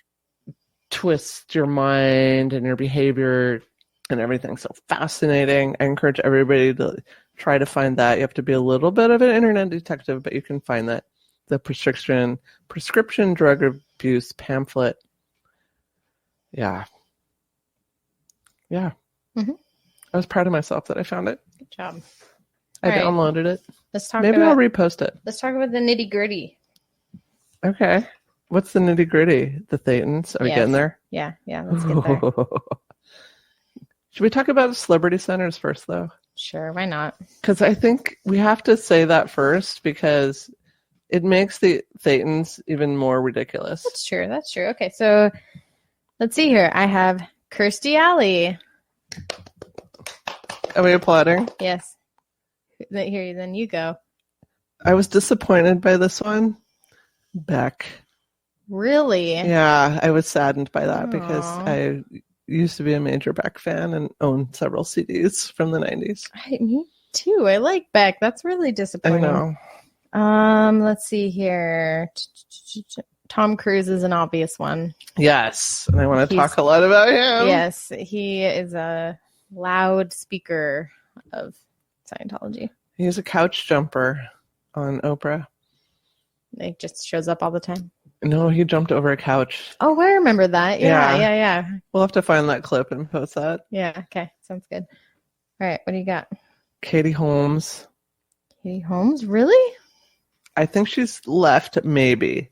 twist your mind and your behavior and everything. So fascinating. I encourage everybody to try to find that. You have to be a little bit of an internet detective, but you can find that. The prescription drug abuse pamphlet. Yeah. I was proud of myself that I found it. Good job. I downloaded it. Let's talk. Maybe I'll repost it. Let's talk about the nitty gritty. Okay. What's the nitty gritty? The Thetans? Are we getting there? Yeah. Let's get there. Should we talk about celebrity centers first, though? Sure. Why not? Because I think we have to say that first, because it makes the Thetans even more ridiculous. That's true. Okay, so let's see here. I have Kirstie Alley. Are we applauding? Yes. Here, then you go. I was disappointed by this one. Beck. Really? Yeah, I was saddened by that because I used to be a major Beck fan and own several CDs from the 90s. Me too. I like Beck. That's really disappointing. I know. Let's see here. Tom Cruise is an obvious one. Yes, and I want to talk a lot about him. Yes, he is a loud speaker of Scientology. He's a couch jumper on Oprah. He just shows up all the time. No, he jumped over a couch. Oh, I remember that. Yeah. We'll have to find that clip and post that. Yeah, okay. Sounds good. All right, what do you got? Katie Holmes. Katie Holmes? Really? I think she's left, maybe,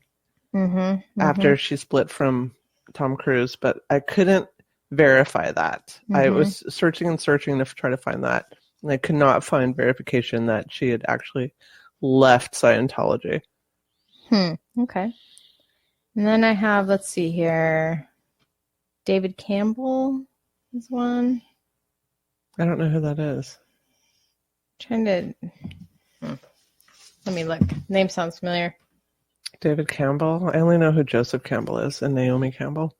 after she split from Tom Cruise, but I couldn't verify that. I was searching and searching to try to find that, and I could not find verification that she had actually left Scientology. Okay. And then I have, let's see here, David Campbell is one. I don't know who that is. Trying to... Let me look. Name sounds familiar. David Campbell? I only know who Joseph Campbell is and Naomi Campbell.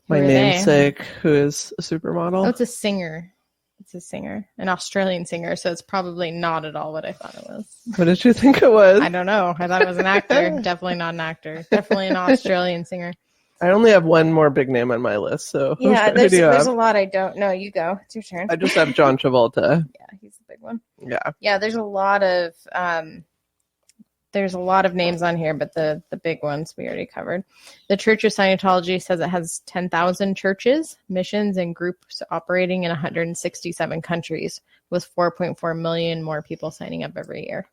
My namesake, who is a supermodel. Oh, it's a singer. It's a singer, an Australian singer, so it's probably not at all what I thought it was. What did you think it was? I don't know. I thought it was an actor. Definitely not an actor. Definitely an Australian singer. I only have one more big name on my list, so yeah, there's a lot I don't know. You go. It's your turn. I just have John Travolta. Yeah, he's the big one. Yeah. There's a lot of names on here, but the big ones we already covered. The Church of Scientology says it has 10,000 churches, missions, and groups operating in 167 countries, with 4.4 million more people signing up every year.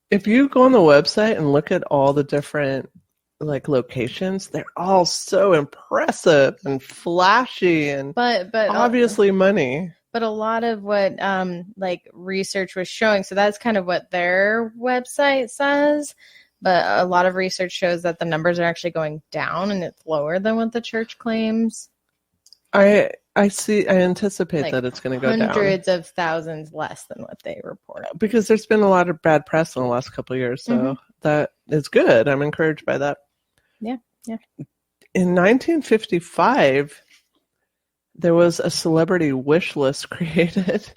If you go on the website and look at all the different locations, they're all so impressive and flashy and but obviously money. But a lot of what research was showing, so that's kind of what their website says, but a lot of research shows that the numbers are actually going down and it's lower than what the church claims. I anticipate that it's going to go down. Hundreds of thousands less than what they report. Because there's been a lot of bad press in the last couple of years, so that is good. I'm encouraged by that. Yeah. In 1955, there was a celebrity wish list created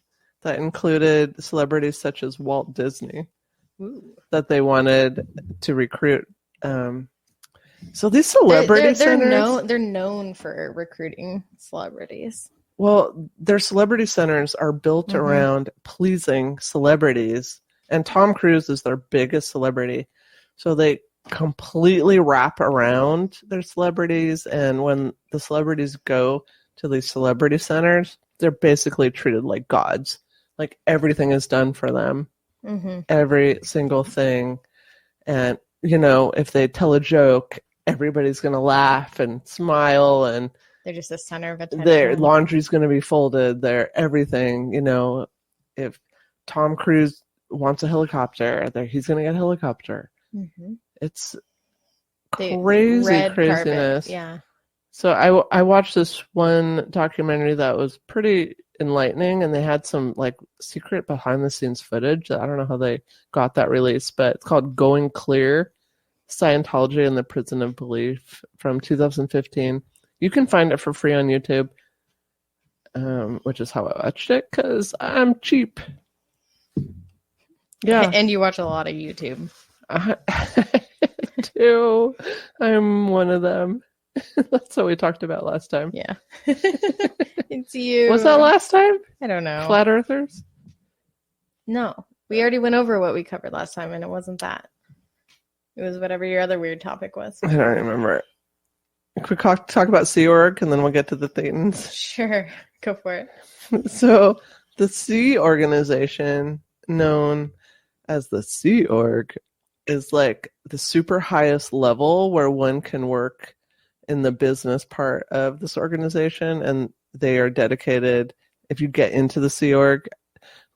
that included celebrities such as Walt Disney. Ooh. That they wanted to recruit. So these celebrity centers... They're known for recruiting celebrities. Well, their celebrity centers are built around pleasing celebrities, and Tom Cruise is their biggest celebrity. So they completely wrap around their celebrities, and when the celebrities go to these celebrity centers, they're basically treated like gods. Like everything is done for them. Every single thing. And, if they tell a joke, everybody's going to laugh and smile, and they're just the center of attention. Their laundry's going to be folded. Their everything, if Tom Cruise wants a helicopter, he's going to get a helicopter. It's craziness. Carpet. Yeah. So I watched this one documentary that was pretty enlightening, and they had some secret behind the scenes footage. I don't know how they got that released, but it's called Going Clear: Scientology and the Prison of Belief from 2015. You can find it for free on YouTube, which is how I watched it because I'm cheap. Yeah. And you watch a lot of YouTube. I do. I'm one of them. That's what we talked about last time. Yeah. It's you. Was that last time? I don't know. Flat Earthers? No. We already went over what we covered last time, and it wasn't that. It was whatever your other weird topic was. I don't remember. Can we talk about Sea Org, and then we'll get to the Thetans? Sure. Go for it. So the Sea Organization, known as the Sea Org, is the super highest level where one can work in the business part of this organization, and they are dedicated, if you get into the Sea Org,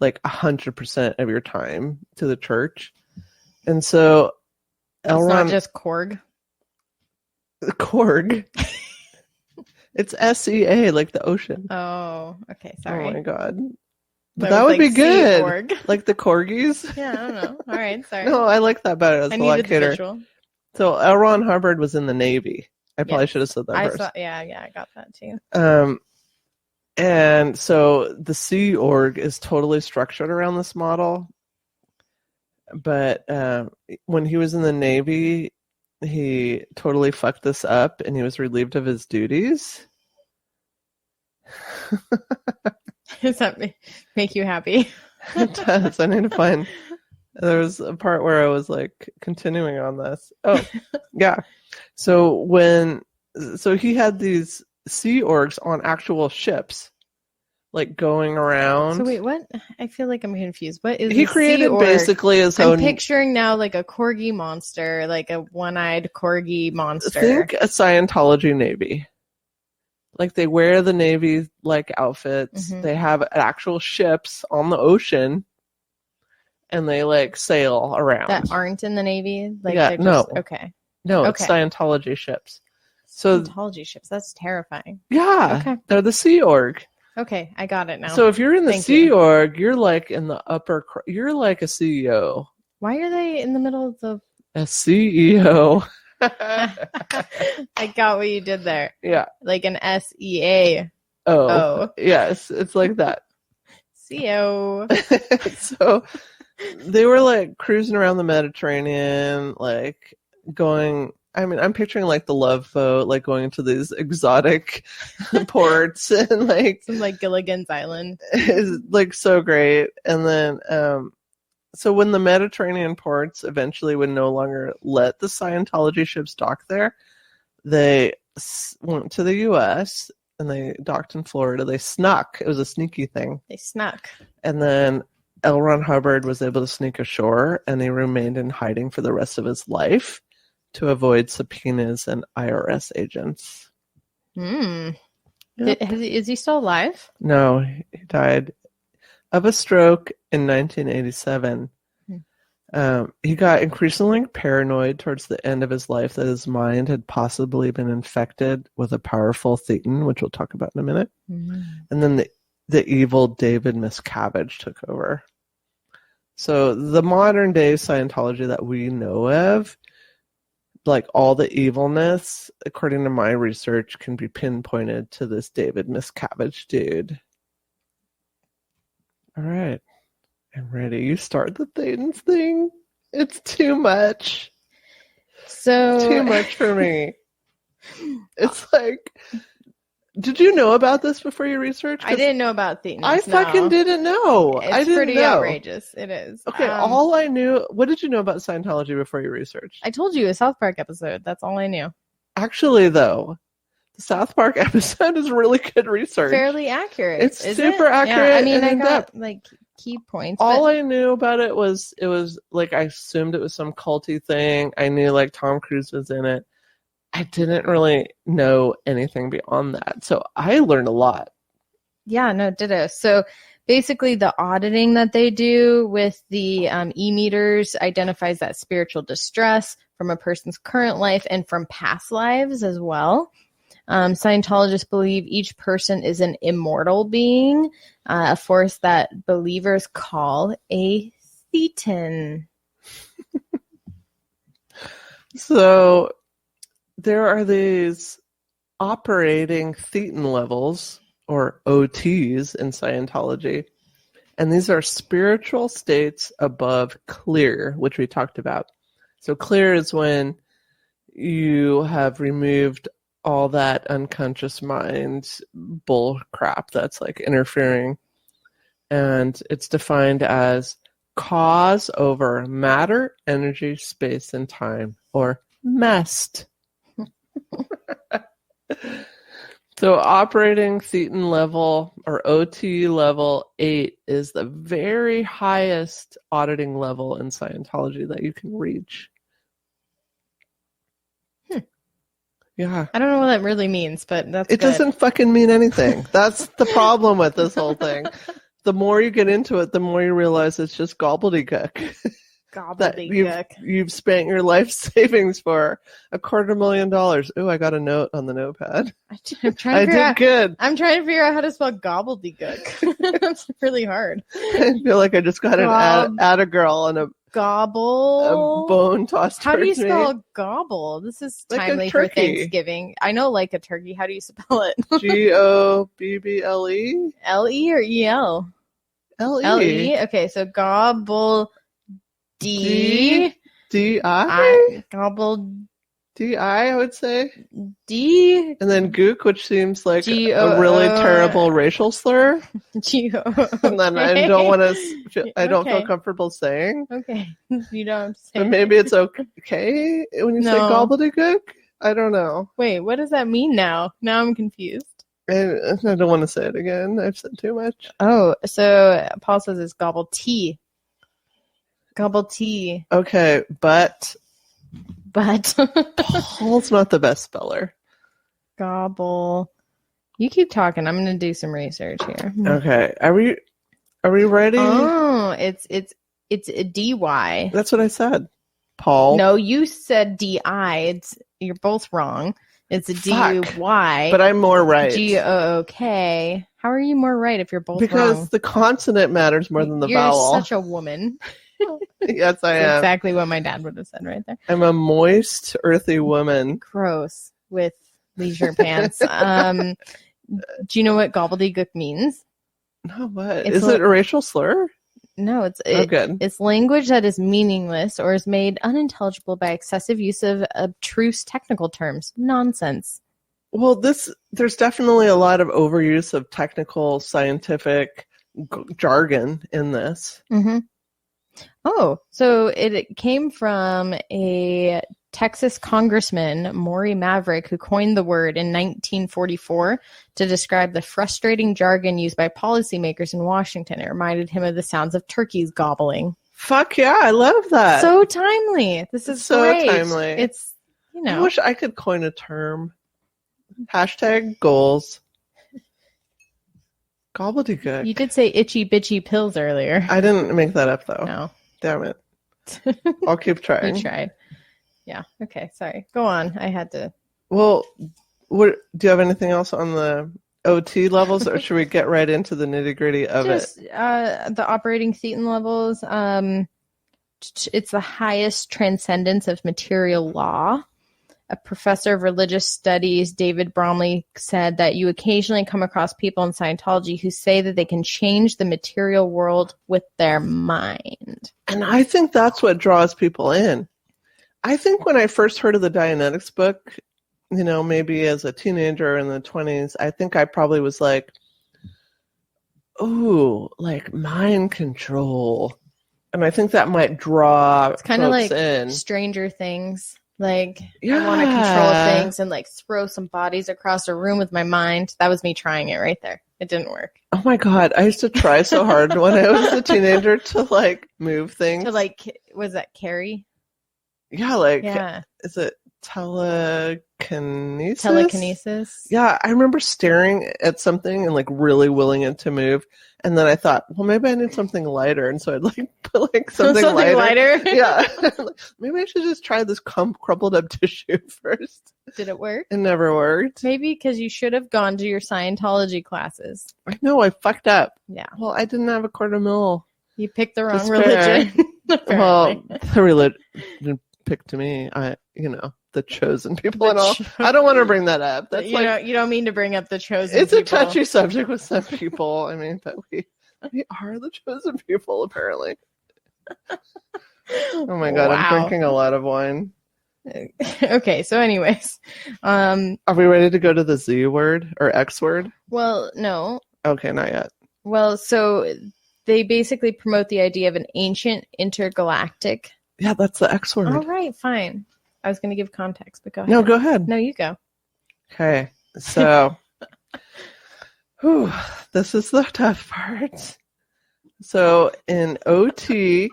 100% of your time to the church. And so it's not just Korg. Korg. It's SEA, like the ocean. Oh, okay. Sorry. Oh my god. But that would be good. Like the corgis. Yeah, I don't know. All right, sorry. No, I like that better. That's a lot cuter. So L. Ron Hubbard was in the Navy. I probably should have said that first. I got that too. And so the Sea Org is totally structured around this model. But when he was in the Navy, he totally fucked this up and he was relieved of his duties. Does that make you happy? It does. I need to find. There was a part where I was like continuing on this. Oh, yeah. So he had these Sea Orgs on actual ships, like going around. So wait, what? I feel like I'm confused. What is he created basically his own? I'm picturing now like a corgi monster, like a one-eyed corgi monster. Think a Scientology Navy. Like they wear the Navy like outfits. Mm-hmm. They have actual ships on the ocean, and they like sail around. That aren't in the Navy. Like yeah, no, okay, no, it's Scientology ships. So Scientology ships. That's terrifying. Yeah, okay. They're the Sea Org. Okay, I got it now. So if you're in the Sea Org, you're like in the upper. You're like a CEO. Why are they in the middle of the? A CEO. I got what you did there. Yeah. Like an SEA. Oh. Yes, it's like that. CO. So they were like cruising around the Mediterranean, like going. I mean, I'm picturing like the Love Boat, like going to these exotic ports and like some like Gilligan's Island. Is like so great. And then so when the Mediterranean ports eventually would no longer let the Scientology ships dock there, they went to the U.S. and they docked in Florida. They snuck. It was a sneaky thing. They snuck. And then L. Ron Hubbard was able to sneak ashore, and he remained in hiding for the rest of his life to avoid subpoenas and IRS agents. Yep. Is he still alive? No, he died of a stroke in 1987. He got increasingly paranoid towards the end of his life that his mind had possibly been infected with a powerful Thetan, which we'll talk about in a minute. And then the evil David Miscavige took over. So the modern day Scientology that we know of, like all the evilness, according to my research, can be pinpointed to this David Miscavige dude. All right. I'm ready. You start the Thetans thing. It's too much. So too much for me. It's like, did you know about this before you researched? I didn't know about Thetans. I fucking didn't know. It's I didn't pretty know. outrageous. It is. Okay, all I knew. What did you know about Scientology before you researched? I told you a South Park episode. That's all I knew. Actually, though, the South Park episode is really good research. Fairly accurate. It's super accurate. Yeah, I mean, and I got like key points. All I knew about it was like I assumed it was some culty thing. I knew like Tom Cruise was in it. I didn't really know anything beyond that. So I learned a lot. Yeah, no, ditto. So basically the auditing that they do with the e-meters identifies that spiritual distress from a person's current life and from past lives as well. Scientologists believe each person is an immortal being, a force that believers call a Thetan. So there are these operating Thetan levels, or OTs, in Scientology. And these are spiritual states above clear, which we talked about. So clear is when you have removed all that unconscious mind bull crap that's like interfering. And it's defined as cause over matter, energy, space, and time, or MEST. So operating Thetan level, or OT level 8, is the very highest auditing level in Scientology that you can reach. Yeah. I don't know what that really means, but that's It doesn't fucking mean anything. That's the problem with this whole thing. The more you get into it, the more you realize it's just gobbledygook. Gobbledygook. You've spent your life savings for $250,000. Ooh, I got a note on the notepad. I'm trying to did good. I'm trying to figure out how to spell gobbledygook. That's really hard. I feel like I just got an add a girl and a bone tossed. How do you spell gobble? This is like timely for Thanksgiving. I know, like a turkey. How do you spell it? Gobble? L-E or E-L? L-E. L-E? Okay, so gobble D. D-I? Gobble. D-I, I would say. D. And then gook, which seems like G-O-O. a really terrible racial slur. G-O-O. And then I don't want to, I don't feel Okay. comfortable saying. Okay. You don't have to say But it. maybe it's okay when you say No. gobbledygook. I don't know. Wait, what does that mean now? Now I'm confused. I don't want to say it again. I've said too much. Oh, so Paul says it's gobble tea. Gobble tea. Okay, but Paul's not the best speller. Gobble. You keep talking. I'm going to do some research here. Okay, are we ready? Oh, it's a D-Y. That's what I said. Paul. No, you said D-I. You're both wrong. It's a D-Y. But I'm more right. G-O-O-K. How are you more right if you're both because wrong? the consonant matters more than the You're vowel. such a woman. Yes, I That's am. exactly what my dad would have said right there. I'm a moist, earthy woman. Gross with leisure pants. Do you know what gobbledygook means? No, what? It's Is it a racial slur? No, Good. it's language that is meaningless or is made unintelligible by excessive use of abstruse technical terms. Nonsense. Well, there's definitely a lot of overuse of technical, scientific jargon in this. Mm-hmm. Oh, so it came from a Texas congressman, Maury Maverick, who coined the word in 1944 to describe the frustrating jargon used by policymakers in Washington. It reminded him of the sounds of turkeys gobbling. Fuck yeah, I love that. So timely. This is so great. timely. It's, I wish I could coin a term. Hashtag goals. Gobbledygook. You did say itchy bitchy pills earlier. I didn't make that up though. No. Damn it. I'll keep trying. You tried. Yeah. Okay. Sorry. Go on. I had to. Well, do you have anything else on the OT levels, or should we get right into the nitty gritty of it? The operating Thetan levels. It's the highest transcendence of material law. A professor of religious studies, David Bromley, said that you occasionally come across people in Scientology who say that they can change the material world with their mind. And I think that's what draws people in. I think when I first heard of the Dianetics book, maybe as a teenager in the 20s, I think I probably was like, ooh, like mind control. And I think that might draw it's kind of like in. Stranger Things. Like, I want to control things and, like, throw some bodies across a room with my mind. That was me trying it right there. It didn't work. Oh, my God. I used to try so hard when I was a teenager to, like, move things. To, like, was that Carrie? Yeah, is it telekinesis? Telekinesis? Yeah, I remember staring at something and, like, really willing it to move. And then I thought, well, maybe I need something lighter. And so I'd, like, put, like, something lighter. Yeah. Maybe I should just try this crumpled up tissue first. Did it work? It never worked. Maybe because you should have gone to your Scientology classes. I know, I fucked up. Yeah. Well, I didn't have a $250,000. You picked the wrong religion. Well, the religion picked me. The chosen people and all. I don't want to bring that up. That's you don't mean to bring up the chosen it's people. a touchy subject with some people. I mean, but we are the chosen people, apparently. Oh my God, wow. I'm drinking a lot of wine. Okay, so anyways. Are we ready to go to the Z word or X word? Well, no. Okay, not yet. Well, so they basically promote the idea of an ancient intergalactic. Yeah, that's the X word. All right, fine. I was going to give context, but go ahead. No, go ahead. No, you go. Okay, so this is the tough part. So in OT,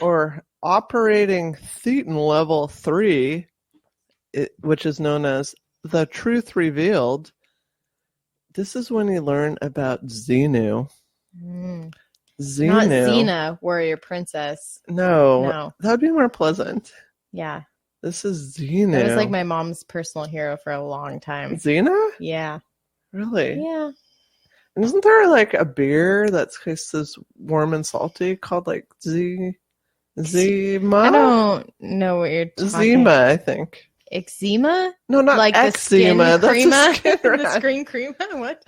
or operating Thetan level 3, which is known as the truth revealed, this is when you learn about Xenu. Xenu. Not Xena, warrior princess. No. That would be more pleasant. Yeah. This is Xenu. That was like my mom's personal hero for a long time. Xena? Yeah. Really? Yeah. And isn't there like a beer that's tastes warm and salty called like Zima? I don't know what you're talking Zima, I think. eczema? No, not like eczema. The skin That's crema? a skin The rash. skin crema? What?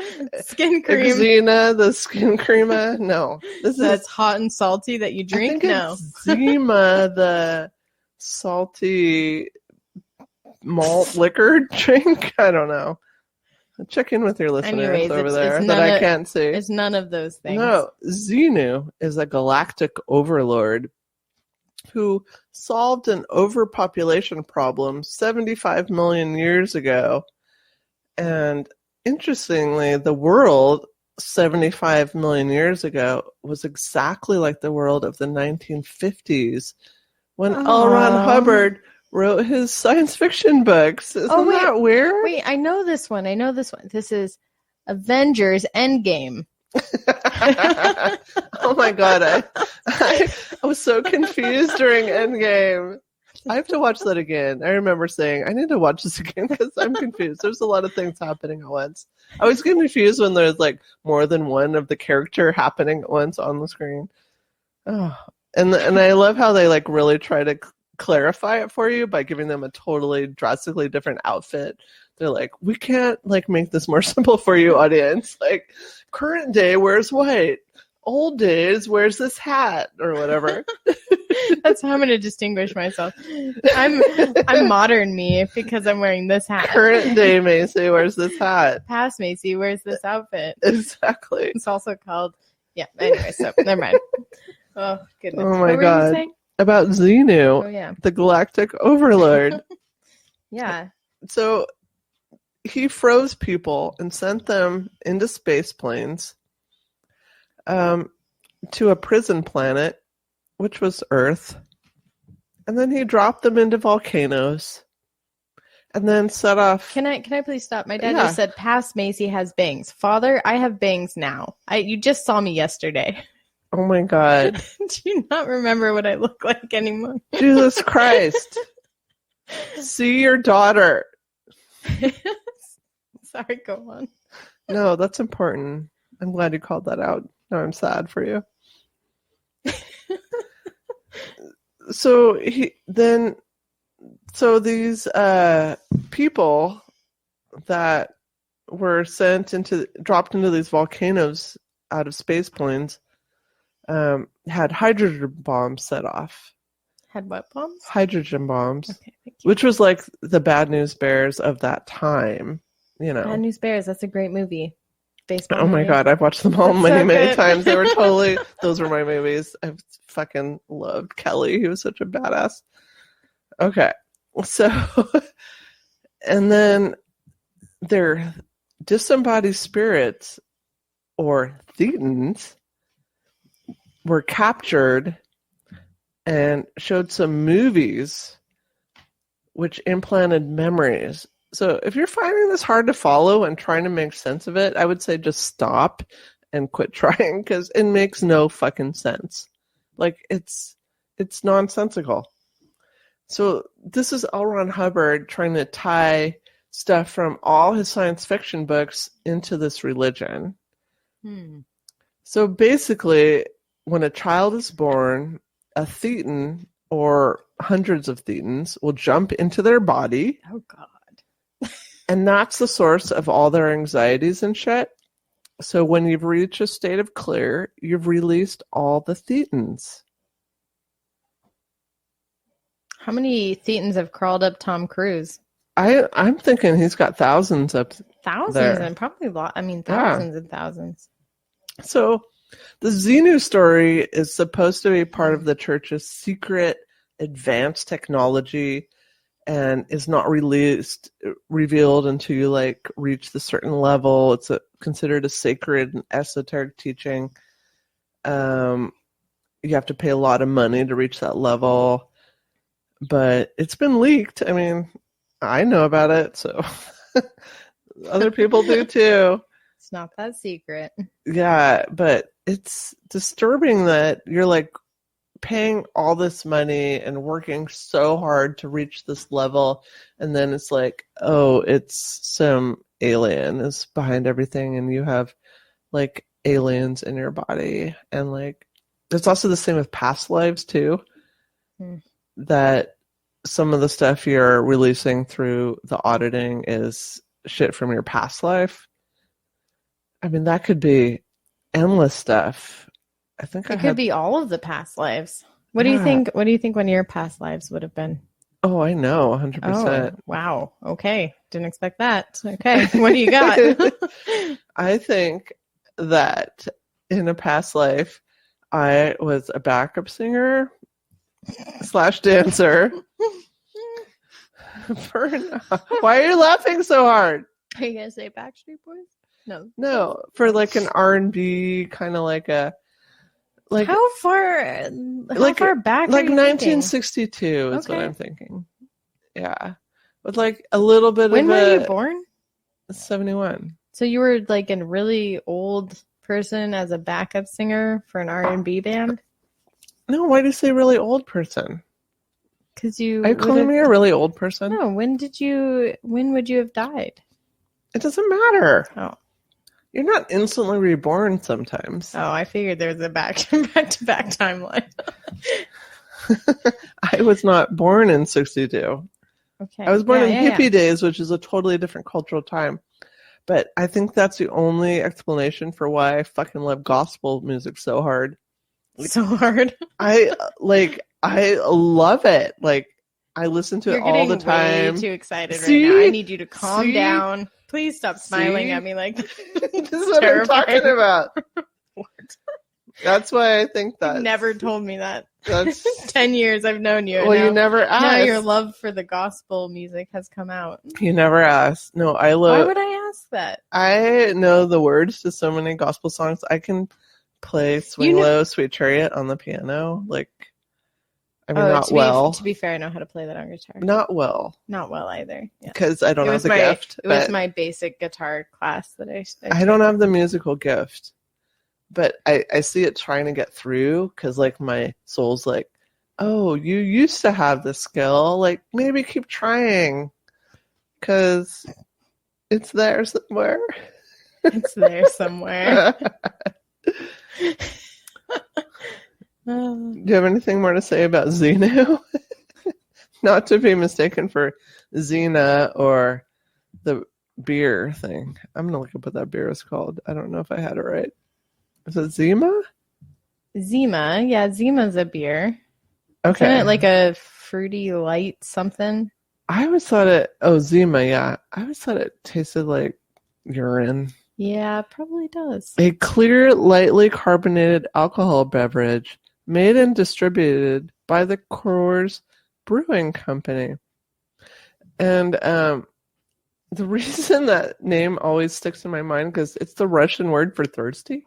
Skin cream. Eczema, the skin crema? No. That's hot and salty that you drink? I think No. eczema, the salty malt liquor drink? I don't know. Check in with your listeners Anyways, over it's there none that I of- can't see. It's none of those things. No, Xenu is a galactic overlord who solved an overpopulation problem 75 million years ago. And interestingly, the world 75 million years ago was exactly like the world of the 1950s when L. Ron Hubbard wrote his science fiction books. Isn't that weird? Wait, I know this one. This is Avengers Endgame. Oh my god, I was so confused during Endgame. I have to watch that again. I remember saying, I need to watch this again because I'm confused. There's a lot of things happening at once. I always get confused when there's like more than one of the character happening at once on the screen. Oh. And I love how they like really try to clarify it for you by giving them a totally drastically different outfit. They're like, we can't like make this more simple for you, audience. Like, current day wears white. Old days wears this hat or whatever. That's how I'm going to distinguish myself. I'm modern me because I'm wearing this hat. Current day Macie wears this hat. Past Macie wears this outfit. Exactly. It's also called, anyway, so never mind. Oh, goodness. Oh my what were god. you saying? About Xenu, Oh, yeah. the galactic overlord. Yeah. So he froze people and sent them into space planes to a prison planet, which was Earth. And then he dropped them into volcanoes and then set off. Can I please stop? My dad just said, past Macie has bangs. Father, I have bangs now. You just saw me yesterday. Oh my god. Do you not remember what I look like anymore? Jesus Christ. See your daughter. Sorry, go on. No, that's important. I'm glad you called that out. Now I'm sad for you. So these people that were dropped into these volcanoes out of space planes had hydrogen bombs set off. Had what bombs? Hydrogen bombs. Okay, thank you. Which was like the Bad News Bears of that time, you know. Bad News Bears, that's a great movie. Baseball Oh my movie. god, I've watched them all That's many so times. They were those were my movies. I fucking loved Kelly. He was such a badass. Okay. So, and then their disembodied spirits, or Thetans, were captured and showed some movies which implanted memories. So if you're finding this hard to follow and trying to make sense of it, I would say just stop and quit trying because it makes no fucking sense. Like, it's nonsensical. So this is L. Ron Hubbard trying to tie stuff from all his science fiction books into this religion. So basically, when a child is born, a Thetan or hundreds of Thetans will jump into their body. Oh, God. And that's the source of all their anxieties and shit. So when you've reached a state of clear, you've released all the Thetans. How many Thetans have crawled up Tom Cruise? I'm thinking he's got thousands up Thousands there. and probably thousands and thousands. So the Xenu story is supposed to be part of the church's secret advanced technology and is not revealed until you like reach the certain level. It's considered a sacred and esoteric teaching. You have to pay a lot of money to reach that level, but it's been leaked. I mean, I know about it, so other people do too. It's not that secret. Yeah, but it's disturbing that you're like paying all this money and working so hard to reach this level, and then it's like, oh, it's some alien is behind everything, and you have like aliens in your body. And like, it's also the same with past lives too. That some of the stuff you're releasing through the auditing is shit from your past life. I mean, that could be endless stuff. I think It could be all of the past lives. What do you think? What do you think one of your past lives would have been? Oh, I know, 100%. Oh, wow. Okay. Didn't expect that. Okay. What do you got? I think that in a past life, I was a backup singer / dancer. Why are you laughing so hard? Are you going to say Backstreet Boys? No, for like an R&B kind of like a like how far back? Like 1962 is what I'm thinking. Yeah, with like a little bit when of. When were you born? 71. So you were like a really old person as a backup singer for an R&B band? No, why do you say really old person? Because you are you calling me a really old person? No. When would you have died? It doesn't matter. Oh. You're not instantly reborn sometimes. Oh, I figured there was a back-to-back timeline. I was not born in 62. Okay. I was born in hippie days, which is a totally different cultural time. But I think that's the only explanation for why I fucking love gospel music so hard. So hard. I love it. Like, I listen to it all the time. You're getting way too excited right now. I need you to calm down. Please stop smiling at me like this is what I'm talking about. What? That's why I think that. You never told me that. That's 10 years I've known you. Well, you never asked. Now your love for the gospel music has come out. You never asked. No, I love. Why would I ask that? I know the words to so many gospel songs. I can play Swing Low, Sweet Chariot on the piano. Like, I mean, not well. To be fair, I know how to play that on guitar. Not well. Not well either. Because I don't have the gift. It was my basic guitar class that I don't have the musical gift. But I see it trying to get through because, like, my soul's like, oh, you used to have the skill. Like, maybe keep trying because it's there somewhere. It's there somewhere. Do you have anything more to say about Xenu? Not to be mistaken for Xena or the beer thing. I'm going to look up what that beer is called. I don't know if I had it right. Is it Zima? Zima. Yeah, Zima's a beer. Okay. Isn't it like a fruity light something? I always thought it... Oh, Zima, yeah. I always thought it tasted like urine. Yeah, it probably does. A clear, lightly carbonated alcohol beverage made and distributed by the Coors Brewing Company. And the reason that name always sticks in my mind because it's the Russian word for thirsty.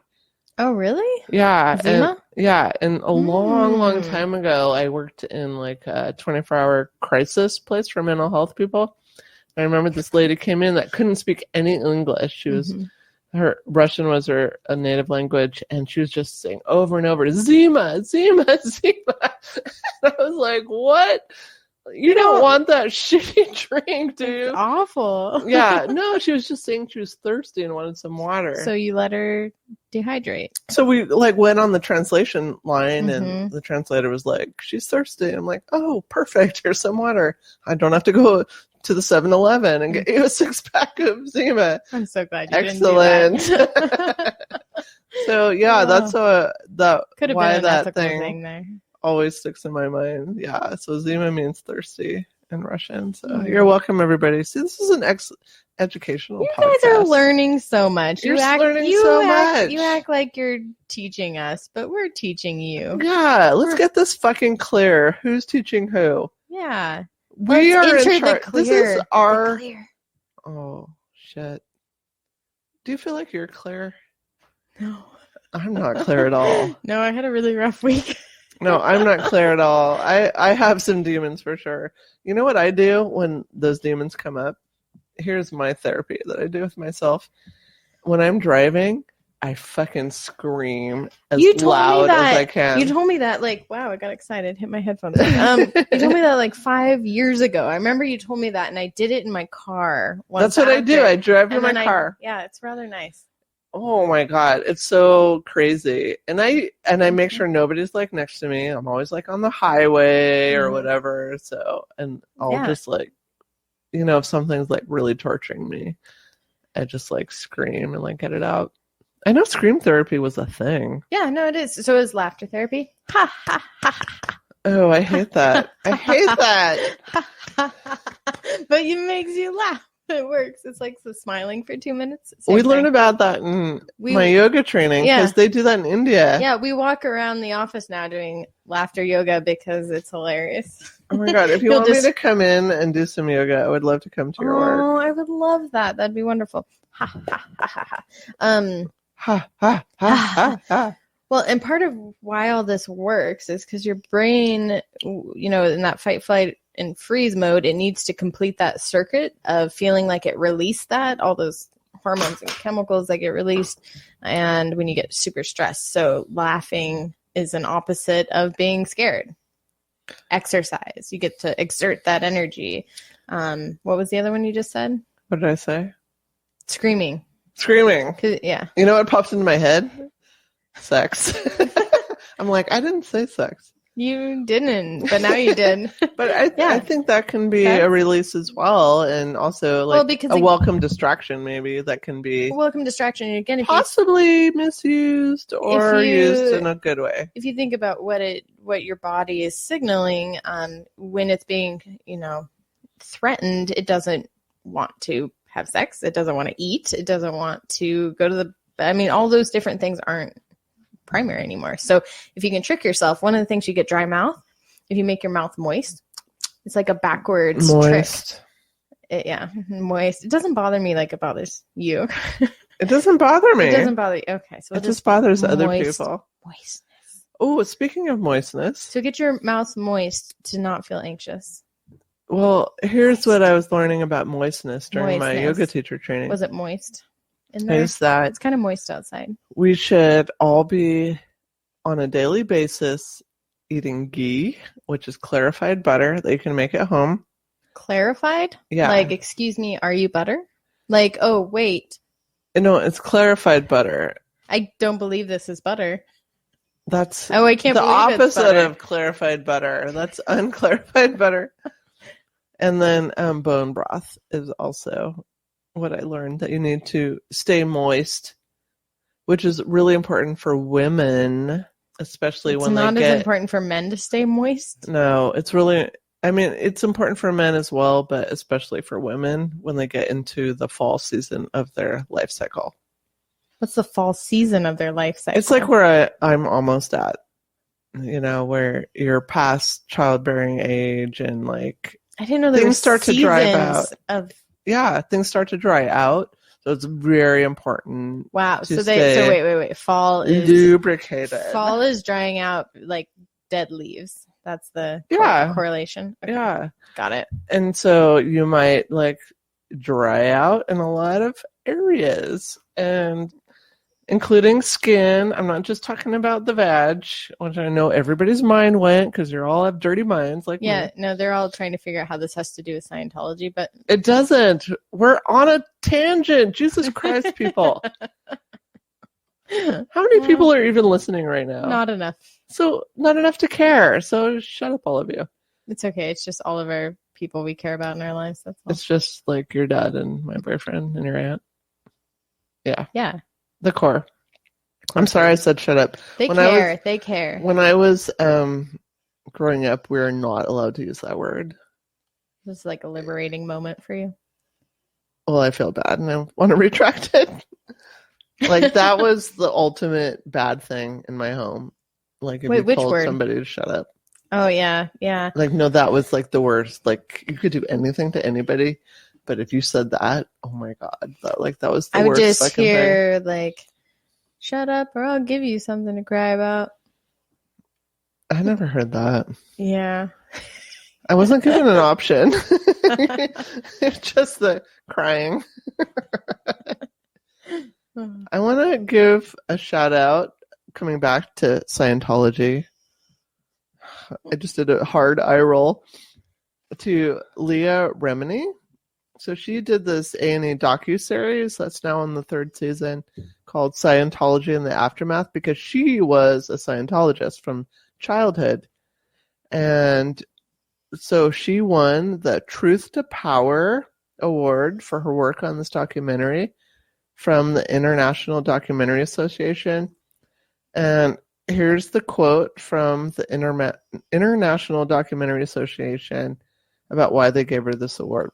Oh, really? Yeah. Zima? And a long time ago, I worked in like a 24-hour crisis place for mental health people. I remember this lady came in that couldn't speak any English. She was... Her Russian was her native language, and she was just saying over and over, Zima, Zima, Zima. And I was like, what? You don't want that shitty drink, dude. It's awful. Yeah, no, she was just saying she was thirsty and wanted some water. So you let her dehydrate. So we like went on the translation line, and the translator was like, she's thirsty. I'm like, oh, perfect. Here's some water. I don't have to go to the 7-Eleven and get you a 6-pack of Zima. I'm so glad you Excellent. Didn't do that. So yeah, that's could have why been that thing there. Always sticks in my mind. Yeah, so Zima means thirsty in Russian. So you're welcome, everybody. See, this is an educational podcast. You guys are learning so much. You're learning so much. You act like you're teaching us, but we're teaching you. Yeah, let's get this fucking clear. Who's teaching who? Yeah. We are in charge. This is our... Oh, shit. Do you feel like you're clear? No. I'm not clear at all. No, I had a really rough week. No, I'm not clear at all. I have some demons for sure. You know what I do when those demons come up? Here's my therapy that I do with myself. When I'm driving, I fucking scream as loud as I can. You told me that, like, wow, I got excited. Hit my headphones. You told me that like 5 years ago. I remember you told me that, and I did it in my car. That's what I do. I drive in my car. Yeah, it's rather nice. Oh my God, it's so crazy. And I make sure nobody's like next to me. I'm always like on the highway or whatever. So, and I'll just like, if something's like really torturing me, I just like scream and like get it out. I know scream therapy was a thing. Yeah, no, it is. So is laughter therapy. Ha ha ha ha. Oh, I hate that. I hate that. But it makes you laugh. It works. It's like the smiling for 2 minutes. We learned about that in my yoga training because they do that in India. Yeah, we walk around the office now doing laughter yoga because it's hilarious. Oh my God, if you want me to come in and do some yoga, I would love to come to your work. Oh, I would love that. That'd be wonderful. Ha ha ha ha ha. Ha ha ha ha. Well, and part of why all this works is because your brain, in that fight, flight, and freeze mode, it needs to complete that circuit of feeling like it released that, all those hormones and chemicals that get released, and when you get super stressed. So laughing is an opposite of being scared. Exercise. You get to exert that energy. What was the other one you just said? What did I say? Screaming. Yeah. You know what pops into my head? Sex. I'm like, I didn't say sex. You didn't, but now you did. But I think that can be a release as well, and also like a welcome distraction, maybe that can be a welcome distraction. Again, possibly misused or used in a good way. If you think about what your body is signaling, when it's being threatened, it doesn't want to have sex. It doesn't want to eat. It doesn't want to go to all those different things aren't primary anymore. So if you can trick yourself, one of the things you get dry mouth, if you make your mouth moist, it's like a backwards trick. Moist. It doesn't bother me like it bothers you. It doesn't bother me. It doesn't bother you. Okay. So it just bothers other people. Moistness. Oh, speaking of moistness. So get your mouth moist to not feel anxious. Well, here's what I was learning about moistness during my yoga teacher training. Was it moist in there? Is that it's kind of moist outside. We should all be on a daily basis eating ghee, which is clarified butter that you can make at home. Clarified? Yeah. Like, excuse me, are you butter? Like, oh, wait. No, it's clarified butter. I don't believe this is butter. That's I can't the believe it's opposite butter. of clarified butter. That's unclarified butter. And then bone broth is also what I learned, that you need to stay moist, which is really important for women, especially when they get... It's not as important for men to stay moist? No, it's really... it's important for men as well, but especially for women when they get into the fall season of their life cycle. What's the fall season of their life cycle? It's like where I'm almost at, where you're past childbearing age and like... I didn't know there things start to dry out. Yeah, things start to dry out, so it's very important. Wow. So wait. Fall is lubricated. Fall is drying out like dead leaves. That's the correlation. Okay. Yeah, got it. And so you might like dry out in a lot of areas, and including skin. I'm not just talking about the vag, which I know everybody's mind went because you all have dirty minds like me. No, they're all trying to figure out how this has to do with Scientology, but it doesn't. We're on a tangent. Jesus Christ, people. How many people are even listening right now? Not enough. So not enough to care. So shut up, all of you. It's okay. It's just all of our people we care about in our lives. That's all. It's just like your dad and my boyfriend and your aunt. Yeah. Yeah. The core. I'm sorry I said shut up. They care. When I was growing up, we were not allowed to use that word. This is like a liberating moment for you. Well, I feel bad and I want to retract it. Like that was the ultimate bad thing in my home. Like if you told somebody to shut up. Oh yeah, yeah. Like no, that was like the worst. Like you could do anything to anybody, but if you said that, oh my god, that was the worst. I would just hear thing. Like, shut up, or I'll give you something to cry about. I never heard that. Yeah. I wasn't given an option. It's just the crying. I want to give a shout out, coming back to Scientology. I just did a hard eye roll to Leah Remini. So she did this A&E docuseries that's now in the 3rd season called Scientology in the Aftermath, because she was a Scientologist from childhood. And so she won the Truth to Power Award for her work on this documentary from the International Documentary Association. And here's the quote from the International Documentary Association about why they gave her this award.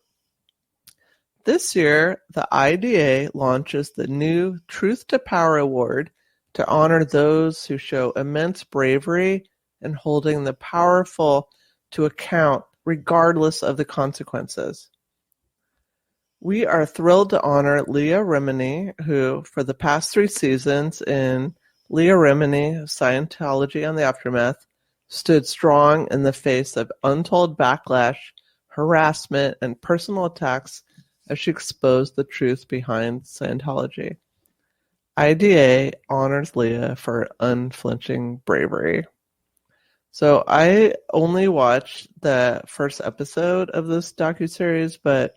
This year, the IDA launches the new Truth to Power Award to honor those who show immense bravery in holding the powerful to account regardless of the consequences. We are thrilled to honor Leah Remini, who, for the past 3 seasons in Leah Remini, Scientology and the Aftermath, stood strong in the face of untold backlash, harassment, and personal attacks as she exposed the truth behind Scientology. IDA honors Leah for unflinching bravery. So I only watched the first episode of this docuseries, but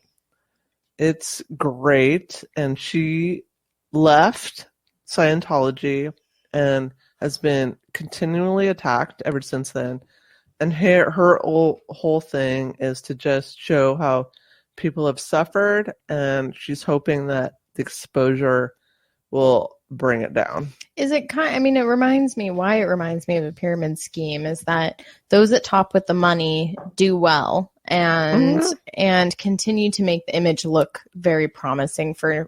it's great. And she left Scientology and has been continually attacked ever since then. And her whole thing is to just show how people have suffered, and she's hoping that the exposure will bring it down. Is it it reminds me of a pyramid scheme is that those at top with the money do well and continue to make the image look very promising for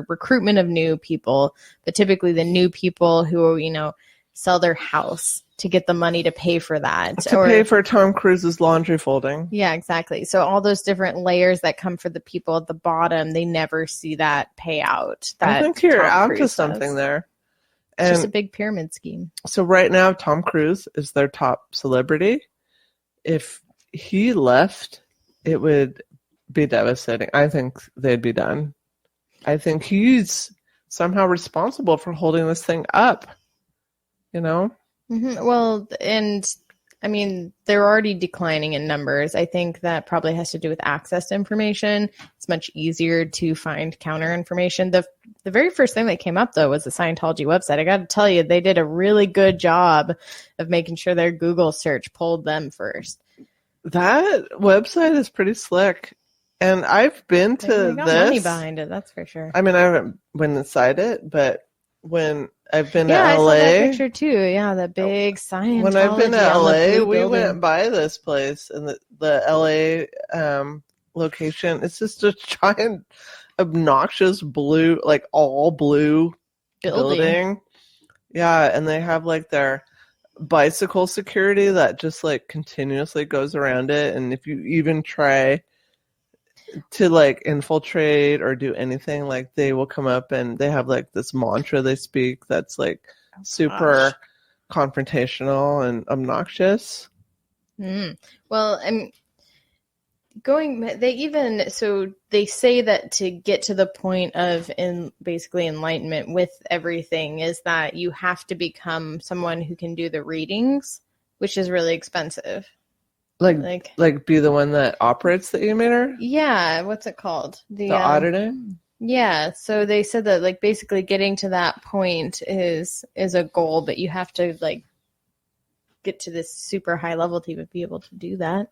recruitment of new people, but typically the new people who, sell their house to get the money to pay for that. Pay for Tom Cruise's laundry folding. Yeah, exactly. So all those different layers that come for the people at the bottom, they never see that payout. I think you're out to something there. It's just a big pyramid scheme. So right now, Tom Cruise is their top celebrity. If he left, it would be devastating. I think they'd be done. I think he's somehow responsible for holding this thing up. Mm-hmm. Well, and they're already declining in numbers. I think that probably has to do with access to information. It's much easier to find counter information. The very first thing that came up, though, was the Scientology website. I got to tell you, they did a really good job of making sure their Google search pulled them first. That website is pretty slick. And I've been to they got this. Money behind it, that's for sure. I haven't been inside it, but when I've been to LA. I saw that picture too. Yeah, that big Scientology. When I've been to LA, we building. went by this place in the LA location. It's just a giant, obnoxious blue, all blue building. Yeah, and they have their bicycle security that just continuously goes around it. And if you even try to infiltrate or do anything, they will come up and they have this mantra they speak that's super confrontational and obnoxious. Well, they say that to get to the point of basically enlightenment with everything is that you have to become someone who can do the readings, which is really expensive. Be the one that operates the emitter? Yeah, what's it called? The auditing? Yeah, so they said that basically getting to that point is a goal, but you have to get to this super high level to be able to do that.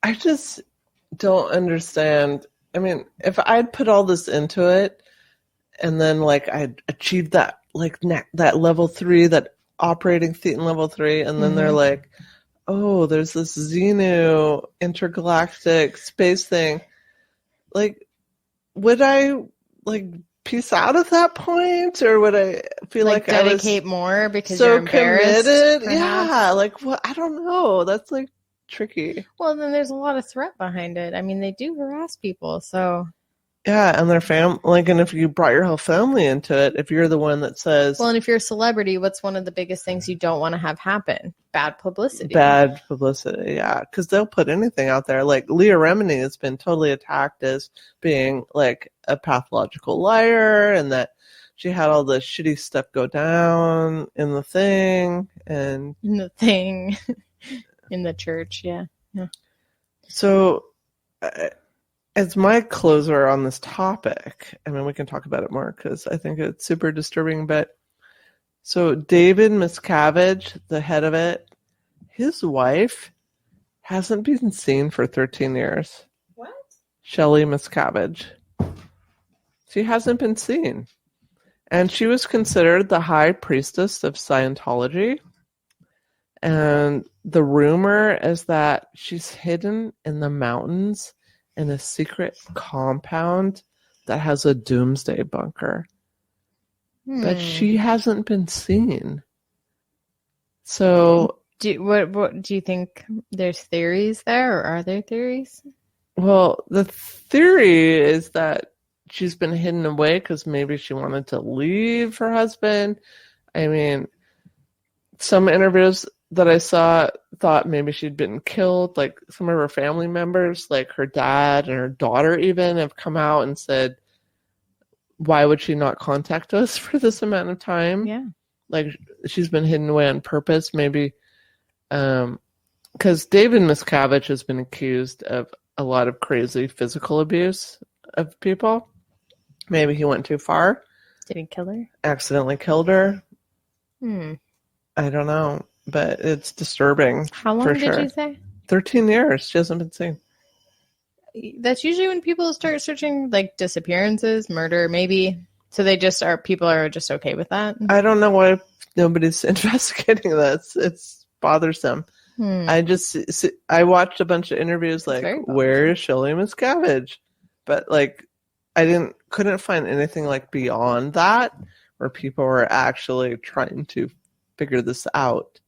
I just don't understand. If I'd put all this into it and then I'd achieved that that level 3, that operating Thetan level 3, and then they're oh, there's this Xenu intergalactic space thing. Would I peace out at that point, or would I feel dedicate more because so you're embarrassed? Committed? Yeah, what? I don't know. That's tricky. Well, then there's a lot of threat behind it. They do harass people, so. Yeah, and their family, and if you brought your whole family into it, if you're the one that says... Well, and if you're a celebrity, what's one of the biggest things you don't want to have happen? Bad publicity. Bad publicity, yeah, because they'll put anything out there. Leah Remini has been totally attacked as being, a pathological liar, and that she had all the shitty stuff go down in the thing, and... In the thing. In the church, yeah. So... as my closer on this topic, I mean, we can talk about it more because I think it's super disturbing, but so David Miscavige, the head of it, his wife hasn't been seen for 13 years. What? Shelley Miscavige. She hasn't been seen. And she was considered the high priestess of Scientology. And the rumor is that she's hidden in the mountains in a secret compound that has a doomsday bunker. But she hasn't been seen. So what do you think? There's theories there, or are there theories? Well, the theory is that she's been hidden away because maybe she wanted to leave her husband. I mean, some interviews that I saw thought maybe she'd been killed. Like some of her family members, like her dad and her daughter even, have come out and said, why would she not contact us for this amount of time? Yeah. Like she's been hidden away on purpose, maybe. Because David Miscavige has been accused of a lot of crazy physical abuse of people. Maybe he went too far. Did he kill her? Accidentally killed her. I don't know, but it's disturbing. How long did you say? 13 years. She hasn't been seen. That's usually when people start searching, like disappearances, murder, maybe. So people are just okay with that. I don't know why nobody's investigating this. It's bothersome. I watched a bunch of interviews like, where is Shelley Miscavige? But like, I couldn't find anything like beyond that where people were actually trying to figure this out.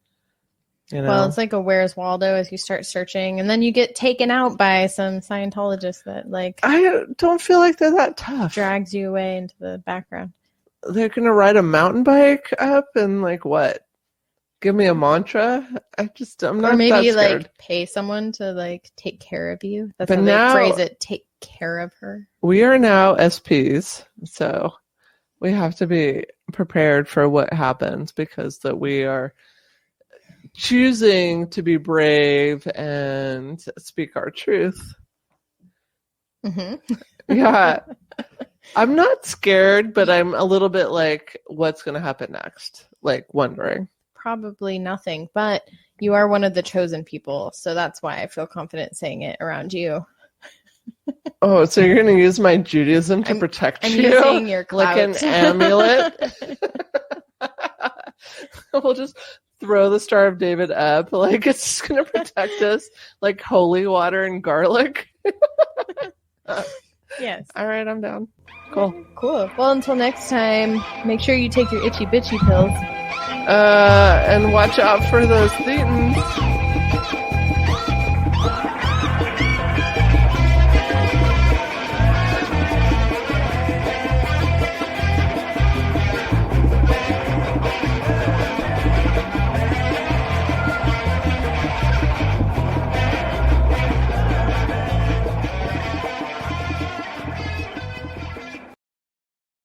You know? Well, it's like a Where's Waldo as you start searching, and then you get taken out by some Scientologist that like I don't feel like they're that tough. Drags you away into the background. They're gonna ride a mountain bike up and like what? Give me a mantra? I'm not. Or maybe that scared. Like pay someone to like take care of you. That's how they phrase it. Take care of her. We are now SPs, so we have to be prepared for what happens because that we are choosing to be brave and speak our truth. Yeah. I'm not scared, but I'm a little bit like, what's going to happen next? Like wondering. Probably nothing, but you are one of the chosen people. So that's why I feel confident saying it around you. Oh, so you're going to use my Judaism to protect you? Using your clout. Like an amulet? We'll just throw the Star of David up. Like it's just going to protect us like holy water and garlic. Yes. All right, I'm down. Cool. Cool. Well, until next time, make sure you take your itchy bitchy pills. And watch out for those Thetans.